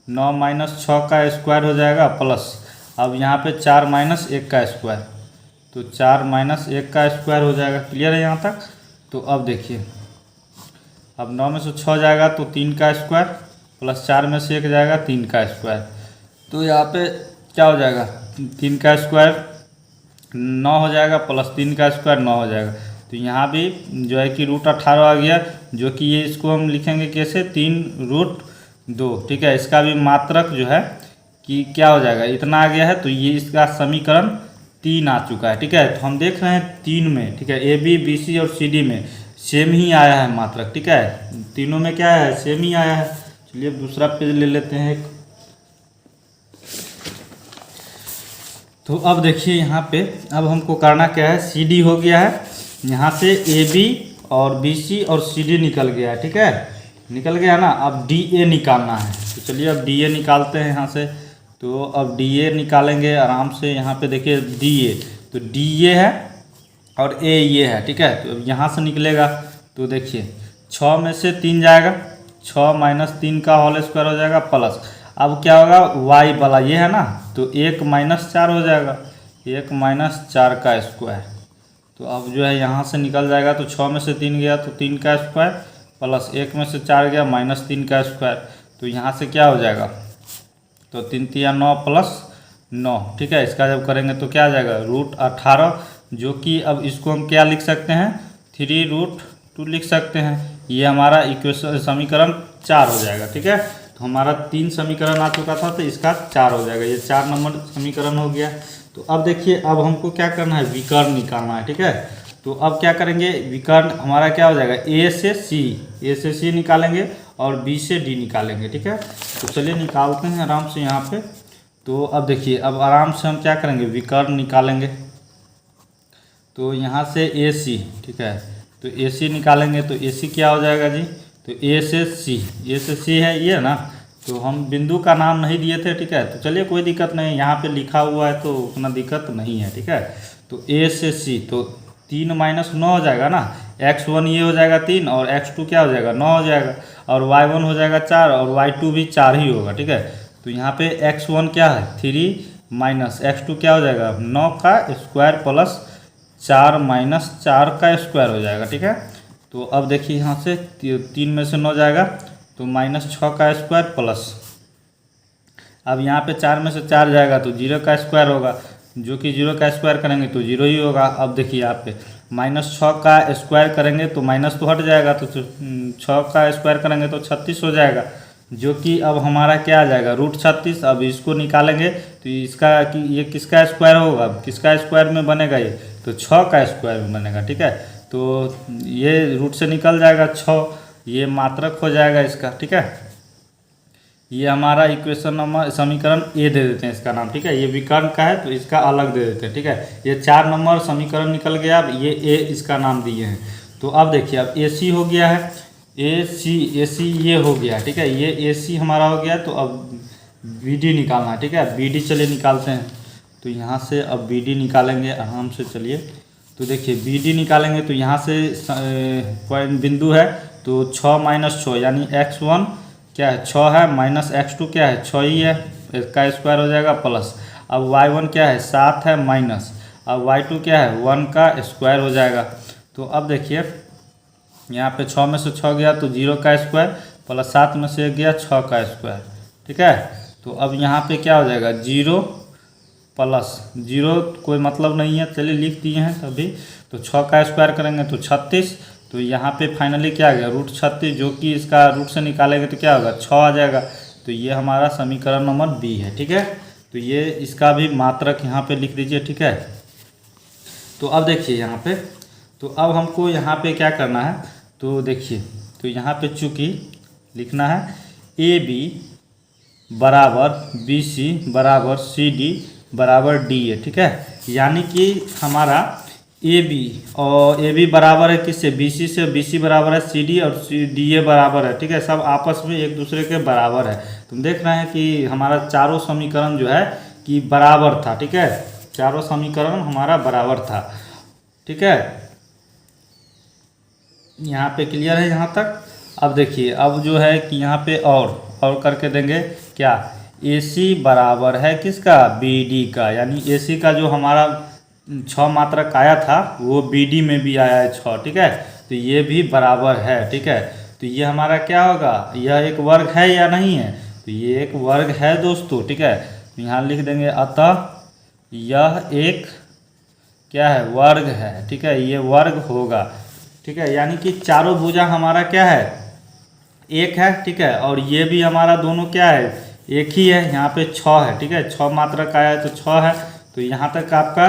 S1: 9 माइनस 6 का स्क्वायर हो जाएगा प्लस अब यहाँ पे 4 माइनस 1 का स्क्वायर, तो 4 माइनस 1 का स्क्वायर हो जाएगा। क्लियर है यहाँ तक। तो अब देखिए अब 9 में से 6 जाएगा तो 3 का स्क्वायर प्लस 4 में से 1 जाएगा 3 का स्क्वायर, तो यहाँ पे क्या हो जाएगा 3 का स्क्वायर 9 हो जाएगा प्लस 3 का स्क्वायर 9 हो जाएगा। तो यहाँ भी जो है कि रूट 18 आ गया, जो कि ये इसको हम लिखेंगे कैसे 3√2, ठीक है। इसका भी मात्रक जो है कि क्या हो जाएगा इतना आ गया है, तो ये इसका समीकरण 3 आ चुका है, ठीक है। तो हम देख रहे हैं 3 में, ठीक है, AB BC और CD में सेम ही आया है मात्रक, ठीक है, तीनों में क्या है सेम ही आया है। चलिए दूसरा पेज ले लेते हैं। तो अब देखिए यहाँ पे अब हमको करना क्या है, CD हो गया है, यहाँ से AB और BC और CD निकल गया है, ठीक है, निकल गया ना। अब DA निकालना है, तो चलिए अब DA निकालते हैं यहाँ से। तो अब DA निकालेंगे आराम से, यहाँ पे देखिए DA, तो DA है और A ये है, ठीक है। तो अब यहाँ से निकलेगा तो देखिए 6 में से 3 जाएगा, 6 माइनस 3 का होल स्क्वायर हो जाएगा प्लस अब क्या होगा y वाला ये है ना, तो 1 माइनस 4 हो जाएगा, 1 माइनस 4 का स्क्वायर। तो अब जो है यहाँ से निकल जाएगा, तो 6 में से 3 गया तो 3 का स्क्वायर प्लस 1 में से 4 गया -3 का स्क्वायर। तो यहाँ से क्या हो जाएगा, तो 3 3 9 प्लस 9, ठीक है। इसका जब करेंगे तो क्या आ जाएगा रूट 18, जो कि अब इसको हम क्या लिख सकते हैं 3√2 लिख सकते हैं। ये हमारा इक्वेशन समीकरण 4 हो जाएगा, ठीक है। तो हमारा 3 समीकरण आ चुका था, तो इसका 4 हो जाएगा, ये 4 नंबर समीकरण हो गया। तो अब देखिए अब हमको क्या करना है विकर्ण निकालना है, ठीक है। तो अब क्या करेंगे विकर्ण हमारा क्या हो जाएगा A से C निकालेंगे और B से D निकालेंगे, ठीक है। तो चलिए निकालते हैं आराम से यहाँ पे। तो अब देखिए अब आराम से हम क्या करेंगे विकर्ण निकालेंगे। तो यहाँ से AC, ठीक है, तो AC निकालेंगे तो AC क्या हो जाएगा जी, तो A से C है ये ना, तो हम बिंदु का नाम नहीं दिए थे, ठीक है। तो चलिए कोई दिक्कत नहीं, यहाँ पे लिखा हुआ है तो उतना दिक्कत नहीं है, ठीक है। तो A से C तो 3 माइनस 9 हो जाएगा ना, x1 ये हो जाएगा 3 और x2 क्या हो जाएगा 9 हो जाएगा, और y1 हो जाएगा 4 और y2 भी 4 ही होगा, ठीक है। तो यहाँ पे x1 क्या है 3 माइनस x2 क्या हो जाएगा 9 का स्क्वायर प्लस 4 माइनस 4 का स्क्वायर हो जाएगा। ठीक है, तो अब देखिए यहाँ से 3 में से 9 जाएगा तो माइनस 6 का स्क्वायर प्लस, अब यहाँ पे 4 में से 4 जाएगा तो 0 का स्क्वायर होगा, जो कि 0 का स्क्वायर करेंगे तो 0 ही होगा। अब देखिए यहाँ पे -6 का स्क्वायर करेंगे तो माइनस तो हट जाएगा, तो 6 का स्क्वायर करेंगे तो 36 हो जाएगा, जो कि अब हमारा क्या आ जाएगा √36। अब इसको निकालेंगे तो इसका कि ये किसका स्क्वायर होगा, किसका स्क्वायर में बनेगा, ये तो 6 का स्क्वायर में बनेगा। ठीक है, तो ये रूट से निकल जाएगा 6, ये मात्रक हो जाएगा इसका। ठीक है, ये हमारा इक्वेशन नंबर समीकरण ए दे देते हैं इसका नाम। ठीक है, ये विकर्ण का है तो इसका अलग दे देते हैं। ठीक है, ये 4 नंबर समीकरण निकल गया, अब ये ए इसका नाम दिए हैं। तो अब देखिए अब ए सी हो गया है, ए सी ये हो गया। ठीक है, ये ए सी हमारा हो गया, तो अब बी डी निकालना है। ठीक है, बी डी चलिए निकालते हैं, तो यहाँ से अब बी डी निकालेंगे आराम से। चलिए तो देखिए बी डी निकालेंगे तो यहाँ से पॉइंट बिंदु है तो 6 माइनस 6 यानी x1 क्या है 6 है, माइनस x2 क्या है 6 ही है, इसका स्क्वायर हो जाएगा प्लस। अब y1 क्या है 7 है माइनस, अब y2 क्या है 1 का स्क्वायर हो जाएगा। तो अब देखिए यहाँ पे 6 में से 6 गया तो 0 का स्क्वायर प्लस 7 में से गया 6 का स्क्वायर। ठीक है, तो अब यहाँ पे क्या हो जाएगा 0 प्लस 0 कोई मतलब नहीं है, चलिए लिख दिए हैं तभी। तो 6 का स्क्वायर करेंगे तो 36, तो यहाँ पे फाइनली क्या आ गया √36, जो कि इसका रूट से निकालेंगे तो क्या होगा 6 आ जाएगा। तो ये हमारा समीकरण नंबर बी है। ठीक है, तो ये इसका भी मात्रक यहाँ पे लिख दीजिए। ठीक है, तो अब देखिए यहाँ पे, तो अब हमको यहाँ पे क्या करना है, तो देखिए तो यहाँ पे चूँकि लिखना है ए बी बराबर बी सी बराबर सी डी बराबर डी ए। ठीक है, यानी कि हमारा ए बी और ए बी बराबर है किससे बी सी से, बी सी बराबर है सी डी और सी डी ए बराबर है। ठीक है, सब आपस में एक दूसरे के बराबर है। तुम देख रहे हैं कि हमारा चारों समीकरण जो है कि बराबर था। ठीक है, चारों समीकरण हमारा बराबर था। ठीक है, यहाँ पे क्लियर है यहाँ तक। अब देखिए अब जो है कि यहाँ पे और करके देंगे क्या, ए सी बराबर है किसका बी डी का, यानी ए सी का जो हमारा 6 मात्रक आया था वो बी डी में भी आया है 6। ठीक है, तो ये भी बराबर है। ठीक है, तो ये हमारा क्या होगा, यह एक वर्ग है या नहीं है, तो ये एक वर्ग है दोस्तों। ठीक है, तो यहाँ लिख देंगे अतः यह एक क्या है वर्ग है। ठीक है, ये वर्ग होगा। ठीक है, यानी कि चारों भुजा हमारा क्या है एक है। ठीक है, और ये भी हमारा दोनों क्या है एक ही है, यहाँ पे 6 है। ठीक है, 6 मात्रक आया है तो 6 है। तो यहाँ तक आपका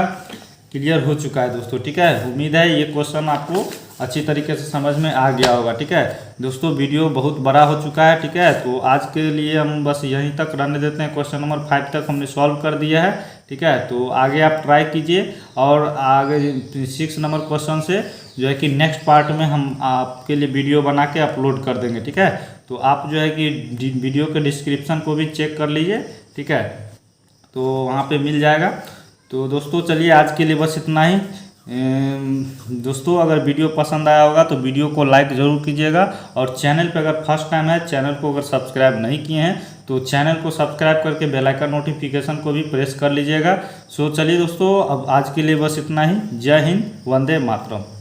S1: क्लियर हो चुका है दोस्तों। ठीक है, उम्मीद है ये क्वेश्चन आपको अच्छी तरीके से समझ में आ गया होगा। ठीक है दोस्तों, वीडियो बहुत बड़ा हो चुका है। ठीक है, तो आज के लिए हम बस यहीं तक रहने देते हैं। क्वेश्चन नंबर 5 तक हमने सॉल्व कर दिया है। ठीक है, तो आगे आप ट्राई कीजिए और आगे 6 नंबर क्वेश्चन से जो है कि नेक्स्ट पार्ट में हम आपके लिए वीडियो बना के अपलोड कर देंगे। ठीक है, तो आप जो है कि वीडियो के डिस्क्रिप्शन को भी चेक कर लीजिए। ठीक है, तो वहाँ पे मिल जाएगा। तो दोस्तों चलिए आज के लिए बस इतना ही। दोस्तों अगर वीडियो पसंद आया होगा तो वीडियो को लाइक ज़रूर कीजिएगा, और चैनल पे अगर फर्स्ट टाइम है, चैनल को अगर सब्सक्राइब नहीं किए हैं तो चैनल को सब्सक्राइब करके बेल आइकन नोटिफिकेशन को भी प्रेस कर लीजिएगा। सो चलिए दोस्तों अब आज के लिए बस इतना ही। जय हिंद, वंदे मातरम।